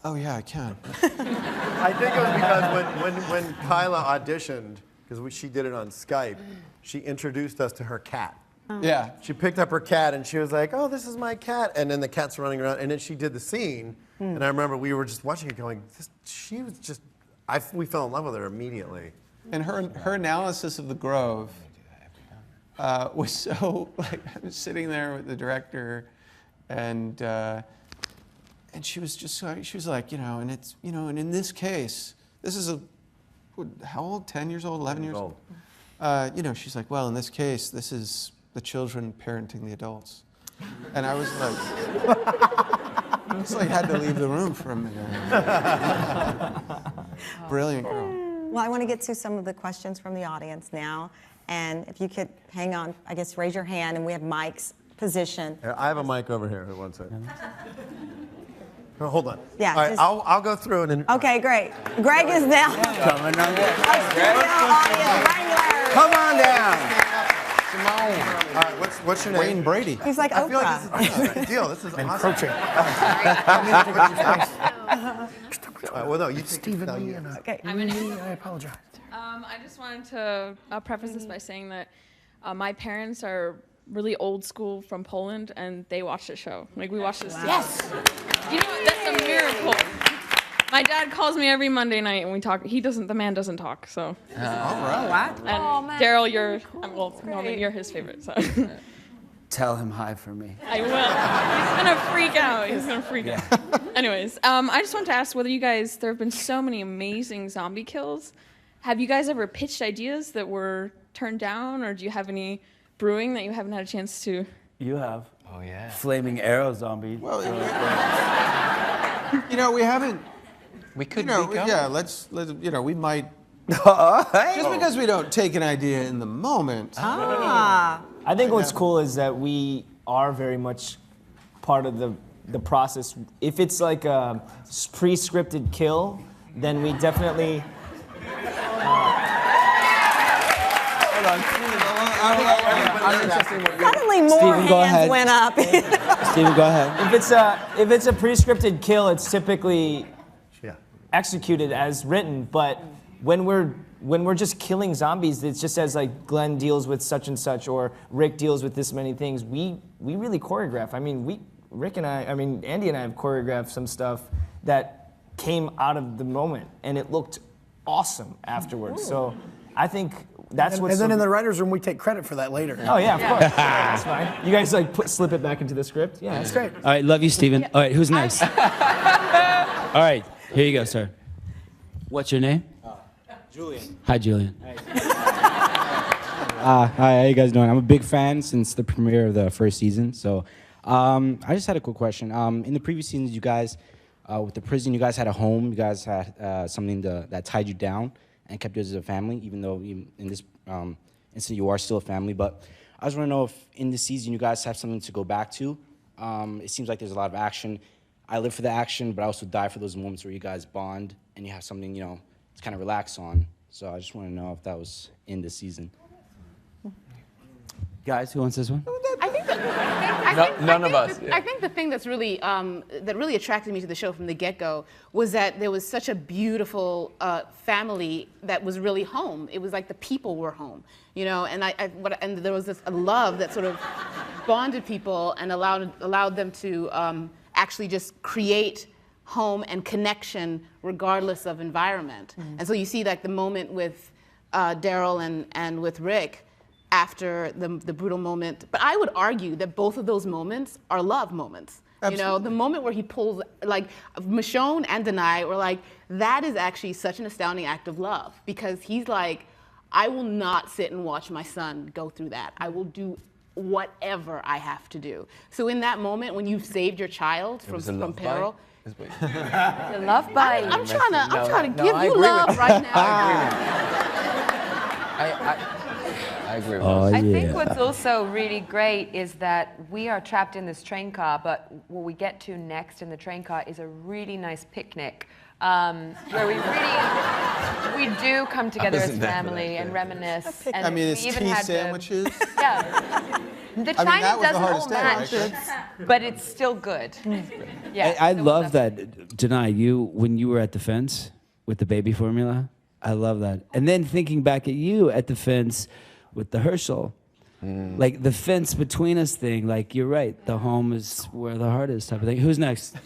oh yeah, I can. I think it was because when Kyla auditioned, because she did it on Skype, she introduced us to her cat. Yeah. She picked up her cat and she was like, oh, this is my cat. And then the cat's running around. And then she did the scene. And I remember we were just watching it going, she was just, we fell in love with her immediately. And her analysis of the Grove was so, like, I was sitting there with the director, and she was just, she was like, and it's, and in this case, this is how old? 10 years old, 11 years old? She's like, well, in this case, this is the children parenting the adults. And I was like, I just like had to leave the room for a minute. Brilliant girl. Well, I want to get to some of the questions from the audience now. And if you could hang on, I guess raise your hand, and we have Mike's position. I have a mic over here. Who wants it? Oh, hold on. Yeah. All right, I'll go through and then. Okay, great. Greg is now. Coming on down. Come on down. Simone. All right, what's your name? Wayne Brady. He's like I feel like Oprah. this is a big deal. This is Encroaching. well, no, you Stephen tell Lee you. and Okay. I apologize. I just wanted to preface this by saying that my parents are really old school from Poland, and they watch the show. Like, we watch this. Wow. Yes! That's a miracle. My dad calls me every Monday night, and we talk. The man doesn't talk, so. All right. And Daryl, Norman, you're his favorite, so. Tell him hi for me. I will. He's gonna freak out. Anyways, I just wanted to ask whether you guys, there have been so many amazing zombie kills. Have you guys ever pitched ideas that were turned down, or do you have any brewing that you haven't had a chance to? You have. Oh, yeah. Flaming arrow zombie. Well, we haven't. We could yeah, let's we might. Just because we don't take an idea in the moment. I think what's cool is that we are very much part of the process. If it's like a pre-scripted kill, then we definitely. Hold on. Suddenly more Steven, go hands ahead. went up. Steven, go ahead. If it's a pre-scripted kill, it's typically executed as written. But when we're just killing zombies, it's just as like Glenn deals with such and such, or Rick deals with this many things. We really choreograph. I mean, Andy and I have choreographed some stuff that came out of the moment, and it looked awesome afterwards. Ooh. So I think that's what's. And then in the writers' room, we take credit for that later. Oh yeah, of course. That's fine. You guys like slip it back into the script. Yeah, that's great. All right, love you, Steven. All right, who's next? All right, here you go, sir. What's your name? Julian. Hi, Julian. Hi, how you guys doing? I'm a big fan since the premiere of the first season. So I just had a quick question. In the previous seasons, you guys, with the prison, you guys had a home. You guys had something that tied you down and kept you as a family, even though in this instance you are still a family. But I just want to know if in this season you guys have something to go back to. It seems like there's a lot of action. I live for the action, but I also die for those moments where you guys bond and you have something, to kind of relax on. So I just want to know if that was in this season. Guys, who wants this one? I think the thing that's really that really attracted me to the show from the get-go was that there was such a beautiful family that was really home. It was like the people were home, and there was a love that sort of bonded people and allowed them to actually just create home and connection regardless of environment. Mm-hmm. And so you see like the moment with Daryl and with Rick after the brutal moment. But I would argue that both of those moments are love moments. Absolutely. The moment where he pulls, like Michonne and Denai were like, that is actually such an astounding act of love, because he's like, I will not sit and watch my son go through that. I will do whatever I have to do. So in that moment when you've saved your child from peril. The love bite. I'm trying to give you love right now. I agree with that. I think what's also really great is that we are trapped in this train car, but what we get to next in the train car is a really nice picnic, where we do come together as family and reminisce. And it's tea sandwiches. The China doesn't all match, but it's still good. Yeah. I love that, Denai, when you were at the fence with the baby formula, I love that. And then thinking back at you at the fence with the Herschel, like the fence between us thing, like you're right, the home is where the heart is type of thing. Who's next?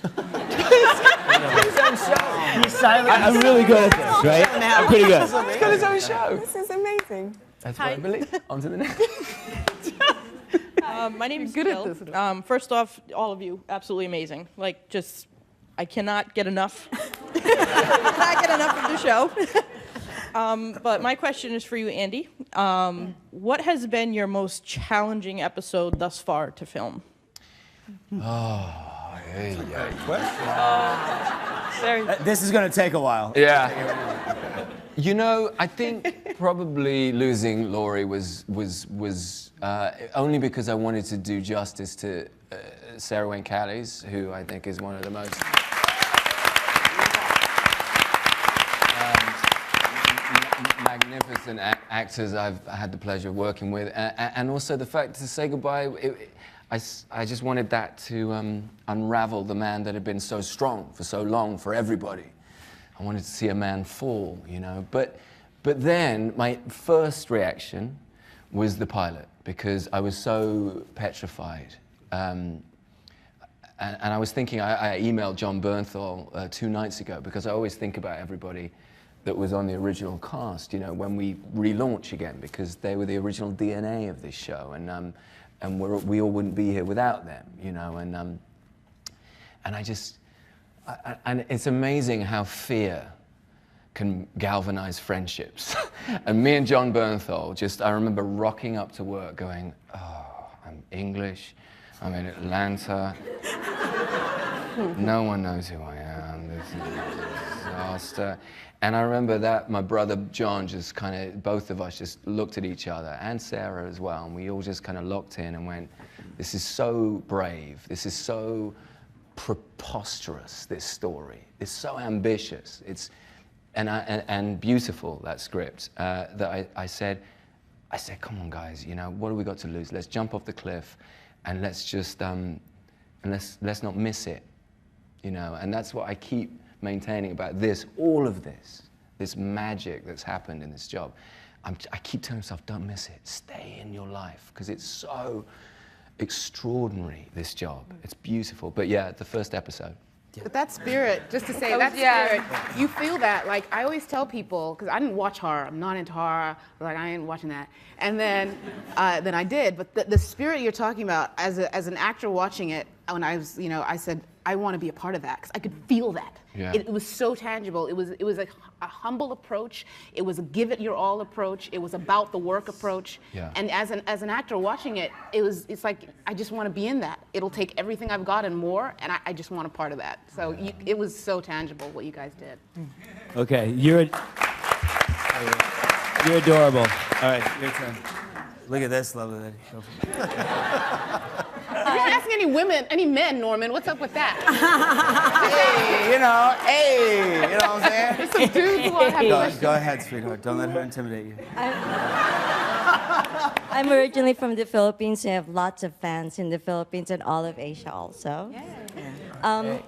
own show. He's silent. I'm really good at this, right? I'm pretty good. He's got his own show. This is amazing. That's what I believe. On to the next. My name is Jill. First off, all of you, absolutely amazing. Like, just, I cannot get enough. Cannot get enough of the show. But my question is for you, Andy. What has been your most challenging episode thus far to film? Oh, hey, This is going to take a while. Yeah. You know, I think probably losing Laurie was only because I wanted to do justice to Sarah Wayne Callies, who I think is one of the most magnificent actors I've had the pleasure of working with, and also the fact to say goodbye. I just wanted that to unravel the man that had been so strong for so long for everybody. I wanted to see a man fall, you know. But then my first reaction was the pilot, because I was so petrified. And I was thinking, I emailed John Bernthal 2 nights ago, because I always think about everybody that was on the original cast, you know, when we relaunch again, because they were the original DNA of this show, and we all wouldn't be here without them, you know, and it's amazing how fear can galvanize friendships. And me and John Bernthal, I remember rocking up to work going, oh, I'm English, I'm in Atlanta, no one knows who I am, this is a disaster. And I remember that my brother John just kind of, both of us just looked at each other, and Sarah as well, and we all just kind of locked in and went, this is so brave, this is so preposterous, this story. It's so ambitious. And beautiful, that script, that I said, come on guys, you know, what have we got to lose? Let's jump off the cliff and let's just, and let's not miss it, you know? And that's what I keep maintaining about this, all of this magic that's happened in this job. I keep telling myself, don't miss it, stay in your life, because it's so extraordinary, this job. It's beautiful. But yeah, the first episode. But that spirit, just to say, that spirit, you feel that. Like, I always tell people, because I didn't watch horror, I'm not into horror, like, I ain't watching that. And then I did, but the spirit you're talking about, as an actor watching it, when I was, you know, I said, I want to be a part of that, because I could feel that. Yeah. It was so tangible. It was a humble approach. It was a give it your all approach. It was about the work approach. Yeah. And as an actor watching it, it's like, I just want to be in that. It'll take everything I've got and more, and I just want a part of that. So it was so tangible what you guys did. Okay, you're adorable. All right, your turn. Look at this lovely lady. You're not asking any men, Norman. What's up with that? Hey, you know what I'm saying? There's some dudes who want to have questions. Go ahead, sweetheart. Don't let her intimidate you. I'm originally from the Philippines. I have lots of fans in the Philippines and all of Asia also. I'm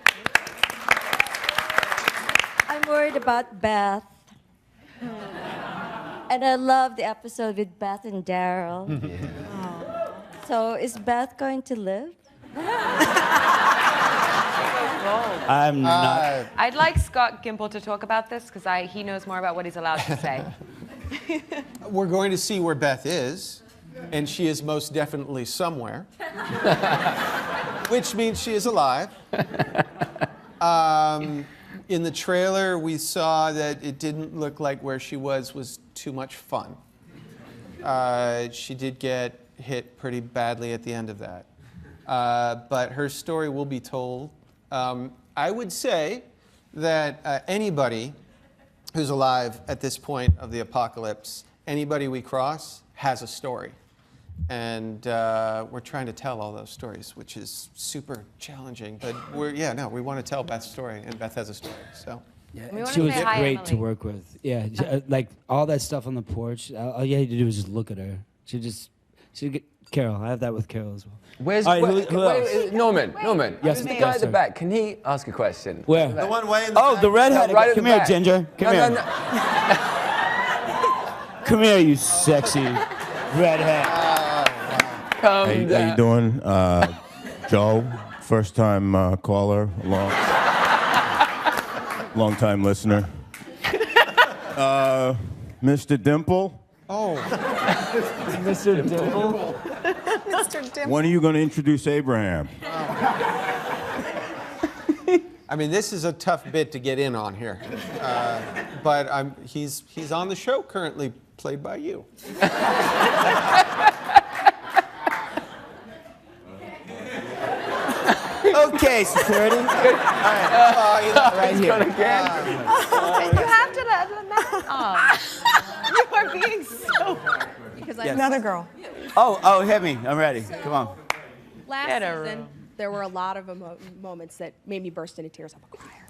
worried about Beth. And I love the episode with Beth and Daryl. So is Beth going to live? I'm not. I'd like Scott Gimple to talk about this, because he knows more about what he's allowed to say. We're going to see where Beth is, and she is most definitely somewhere, which means she is alive. In the trailer, we saw that it didn't look like where she was too much fun. She did get hit pretty badly at the end of that. But her story will be told. I would say that anybody who's alive at this point of the apocalypse, anybody we cross, has a story. And we're trying to tell all those stories, which is super challenging. But we want to tell Beth's story, and Beth has a story. So. Yeah, she was great to work with. Yeah, like all that stuff on the porch. All you had to do was just look at her. She'd get Carol. I have that with Carol as well. Where's who else? Norman? Yes, Who's the guy at the back? Can he ask a question? Where? The one way in the back. The redhead. Right Come here, Ginger. Come here. No. Come here, you sexy redhead. How you doing, Joe? First time caller along. Long-time listener. Mr. Dimple. Oh. Mr. Dimple. Mr. Dimple. When are you going to introduce Abraham? I mean, this is a tough bit to get in on here, but he's on the show currently, played by you. Okay, security. All right. Right here. You have to let them know. You are being so. Because Yes. Another girl. Oh, hit me. I'm ready. Come on. Last Get a season, room. there were a lot of moments that made me burst into tears. I'm a crier.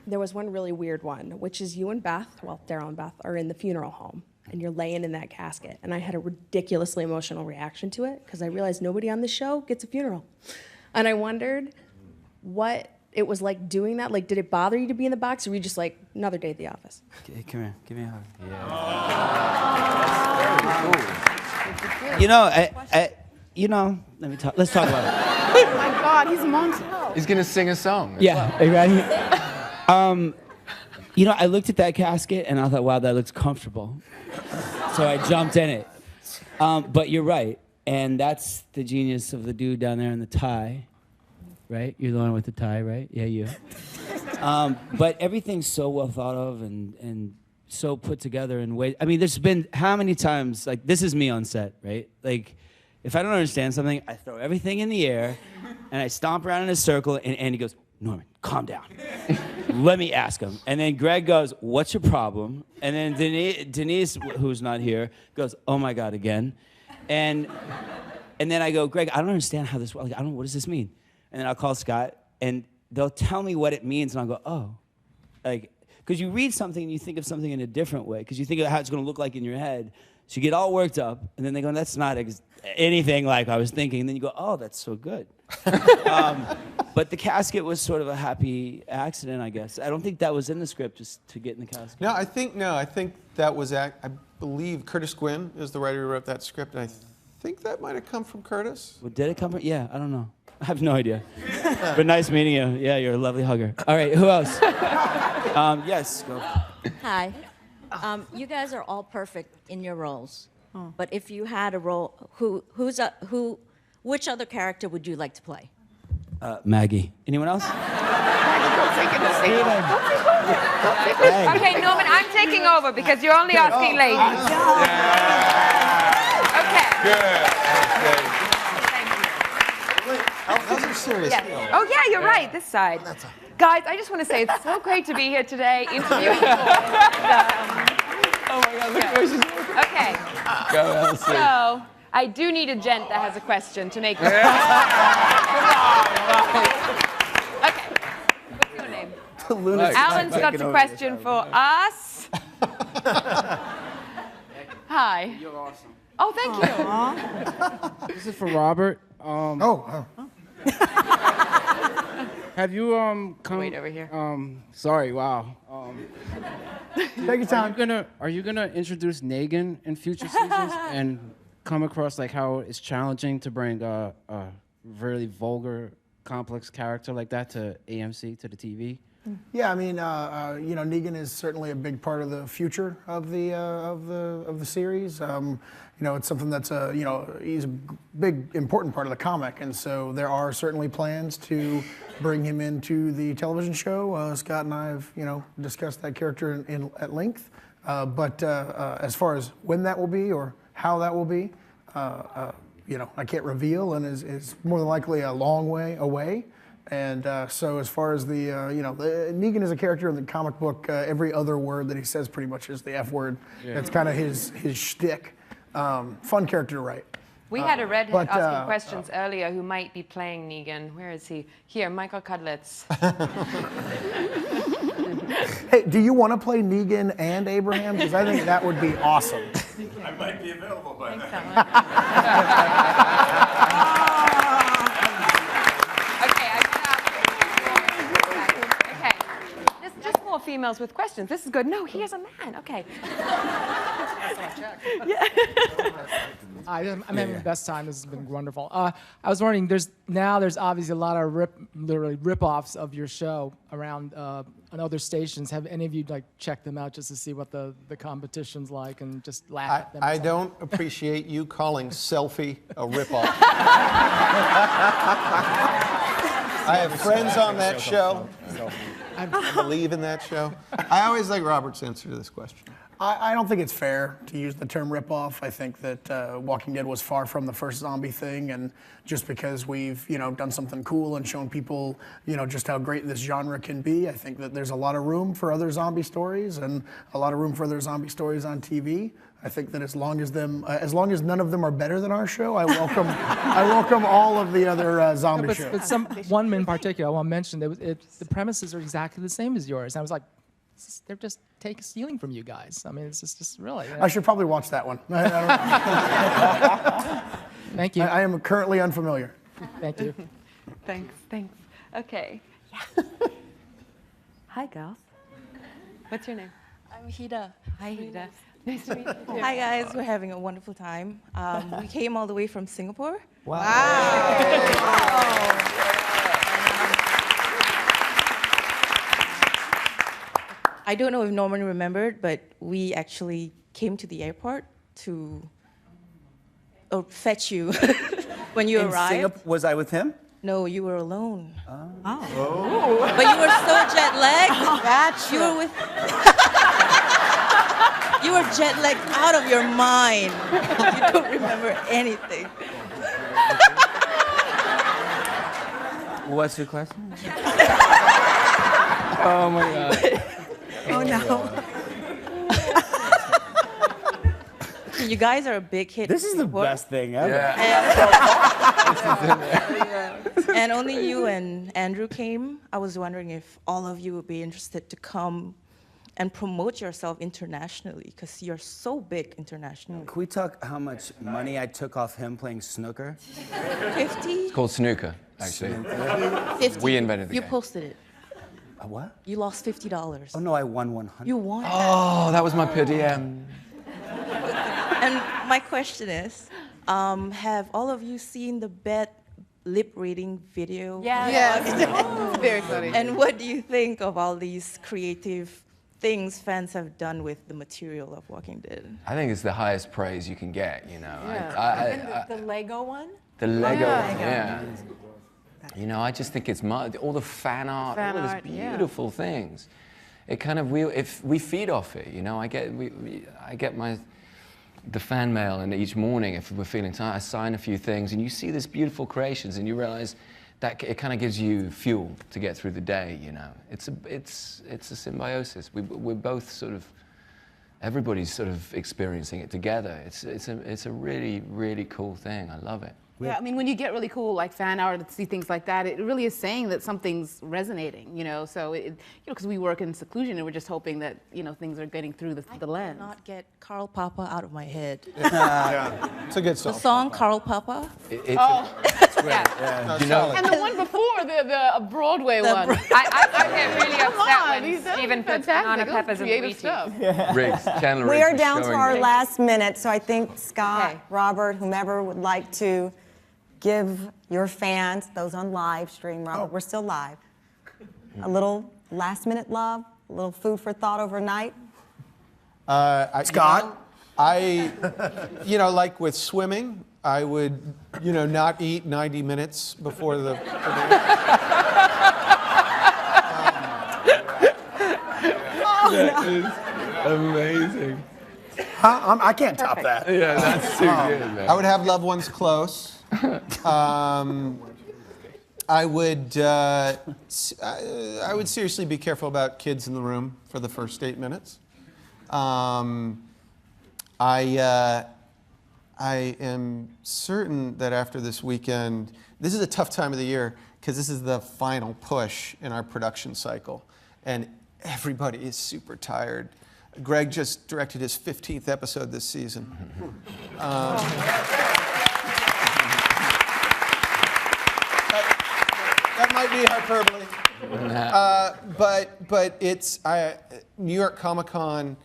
There was one really weird one, which is you and Beth, well, Daryl and Beth, are in the funeral home, and you're laying in that casket. And I had a ridiculously emotional reaction to it, because I realized nobody on the show gets a funeral. And I wondered what it was like doing that. Like, did it bother you to be in the box, or were you just like, another day at the office? Okay, come here. Give me a hug. You know, let's talk about it. Oh my God, he's amongst us. He's gonna sing a song. Yeah, are you ready? I looked at that casket and I thought, wow, that looks comfortable. So I jumped in it. But you're right, and that's the genius of the dude down there in the tie, right? You're the one with the tie, right? Yeah, you. But everything's so well thought of and so put together in ways. I mean, there's been how many times, like, this is me on set, right? Like, if I don't understand something, I throw everything in the air and I stomp around in a circle, and Andy goes, Norman, calm down. Let me ask him. And then Greg goes, what's your problem? And then Denise, who's not here, goes, oh my God, again. And then I go, Greg, I don't understand how this works. Like, I don't know, what does this mean? And then I'll call Scott, and they'll tell me what it means, and I'll go, oh. Like, because you read something and you think of something in a different way, because you think of how it's going to look like in your head. So you get all worked up, and then they go, that's not anything like I was thinking. And then you go, oh, that's so good. But the casket was sort of a happy accident, I guess. I don't think that was in the script, just to get in the casket. No, I think that was, I believe Curtis Gwynn is the writer who wrote that script, and I think that might have come from Curtis. Well, did it come from? Yeah, I don't know. I have no idea. But nice meeting you. Yeah, you're a lovely hugger. All right, who else? Yes, go. Hi. You guys are all perfect in your roles. But if you had a role, which other character would you like to play? Maggie. Anyone else? Okay, Norman, I'm taking over because you're only asking ladies. Okay. Good. Those are serious. Yeah. Oh, yeah, you're right. This side. Guys, I just want to say it's so great to be here today interviewing you. Oh my God, look where she's looking. Okay. Go, Elsie. So, I do need a gent that has a question to make. Okay. What's your name? Alan's got a question for us. Hi. You're awesome. Oh, thank you. This is for Robert. Have you come? Wait over here. Sorry. Wow. Take your time. Are you gonna introduce Negan in future seasons and come across like how it's challenging to bring a really vulgar, complex character like that to AMC, to the TV? Yeah, I mean, Negan is certainly a big part of the future of the series. It's something that's he's a big, important part of the comic, and so there are certainly plans to bring him into the television show. Scott and I have, discussed that character at length. But as far as when that will be or how that will be, I can't reveal, and is more than likely a long way away. And so as far as Negan is a character in the comic book, every other word that he says pretty much is the F word. Yeah. That's kind of his shtick. Fun character to write. We had a redhead asking questions earlier who might be playing Negan. Where is he? Here, Michael Cudlitz. Hey, do you want to play Negan and Abraham? Because I think that would be awesome. I might be available by then. females with questions. This is good. No, he is a man. Okay. I'm having the best time. This has been wonderful. I was wondering, there's obviously a lot of literally rip-offs of your show around on other stations. Have any of you checked them out just to see what the competition's like and just laugh at them? I don't appreciate you calling Selfie a rip-off. I have friends on that show. I believe in that show. I always like Robert's answer to this question. I don't think it's fair to use the term ripoff. I think that Walking Dead was far from the first zombie thing, and just because we've done something cool and shown people just how great this genre can be, I think that there's a lot of room for other zombie stories and a lot of room for other zombie stories on TV. I think that as long as none of them are better than our show, I welcome all of the other zombie shows. But one in particular I want to mention, the premises are exactly the same as yours. And I was like, they're just stealing from you guys. I mean, it's just really. I should probably watch that one. Thank you. I am currently unfamiliar. Thank you. Thanks. Okay. Yeah. Hi, girls. What's your name? I'm Hida. Hi, Hida. Nice to meet you. Hi, guys. We're having a wonderful time. We came all the way from Singapore. Wow. I don't know if Norman remembered, but we actually came to the airport to fetch you when you arrived. Was I with him? No, you were alone. Oh. But you were so jet lagged. Gotcha. You were with. You were jet lagged out of your mind. You don't remember anything. What's your question? Oh my God. Oh no. You guys are a big hit. This is the best thing ever. And only you and Andrew came. I was wondering if all of you would be interested to come and promote yourself internationally, because you're so big internationally. Can we talk how much money I took off him playing snooker? 50? It's called snooker, actually. 50. We invented the You game. posted it. A what? You lost $50. Oh no, I won 100. You won. Oh, that was my per diem. And my question is, have all of you seen the Beth lip reading video? Yes. Very funny. And what do you think of all these creative things fans have done with the material of Walking Dead? I think it's the highest praise you can get, you know. And the Lego one? The Lego, yeah. You know, I just think it's all the fan art, all of these beautiful things. It kind of if we feed off it, you know. I get the fan mail, and each morning, if we're feeling tired, I sign a few things, and you see these beautiful creations, and you realize that it kind of gives you fuel to get through the day, you know. It's a symbiosis. We're both sort of, everybody's sort of experiencing it together. It's a really, really cool thing. I love it. Yeah, I mean, when you get really cool like fan art and see things like that, it really is saying that something's resonating, you know. So, because we work in seclusion and we're just hoping that, you know, things are getting through the lens. I cannot get Carl Papa out of my head. Yeah, it's a good song. The song Carl Papa. It's great. Yeah. You know, And the one before, the Broadway one. I get really upset when these are Stephen puts fantastic. banana Those peppers in creative Wheaties. stuff. Riggs, Chandler We Riggs are was down to showing our me. last minute, so I think Scott, Robert, whomever would like to give your fans, those on live stream, Robert, we're still live, a little last minute love, a little food for thought overnight. Scott? You know, like with swimming, I would, not eat 90 minutes before the. That is amazing. Huh? I can't top that. Yeah, that's too good, man. I would have loved ones close. I would seriously be careful about kids in the room for the first 8 minutes. I am certain that after this weekend, this is a tough time of the year because this is the final push in our production cycle, and everybody is super tired. Greg just directed his 15th episode this season. That might be hyperbole. But it's New York Comic Con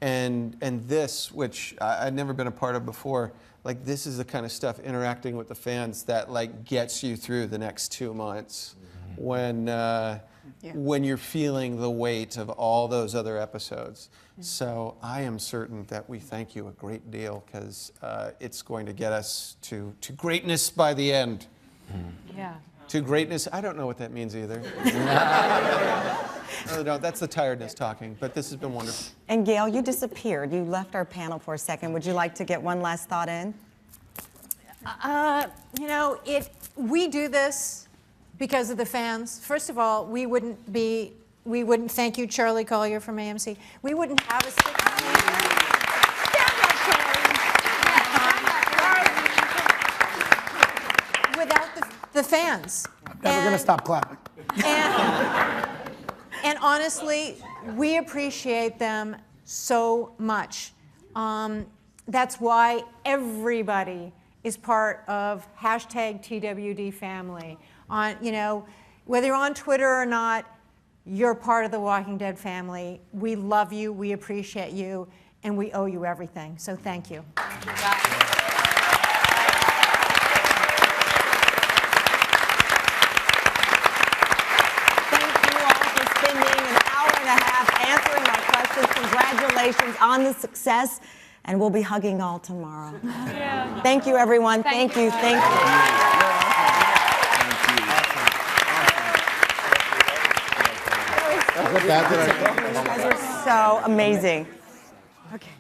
and this, which I'd never been a part of before. Like, this is the kind of stuff, interacting with the fans, that like gets you through the next 2 months when you're feeling the weight of all those other episodes. So I am certain that we thank you a great deal, because it's going to get us to greatness by the end. Yeah. To greatness, I don't know what that means either. No, that's the tiredness talking, but this has been wonderful. And Gail, you disappeared. You left our panel for a second. Would you like to get one last thought in? You know, we do this because of the fans. First of all, we wouldn't thank you, Charlie Collier from AMC. We wouldn't have a without the fans. I'm never going to stop clapping. And honestly, we appreciate them so much. That's why everybody is part of #TWD family. You know, whether you're on Twitter or not, you're part of the Walking Dead family. We love you, we appreciate you, and we owe you everything. So thank you. Answering my questions. Congratulations on the success, and we'll be hugging all tomorrow. Yeah. Thank you, everyone. Thank you. Thank you. You guys are so amazing. Okay.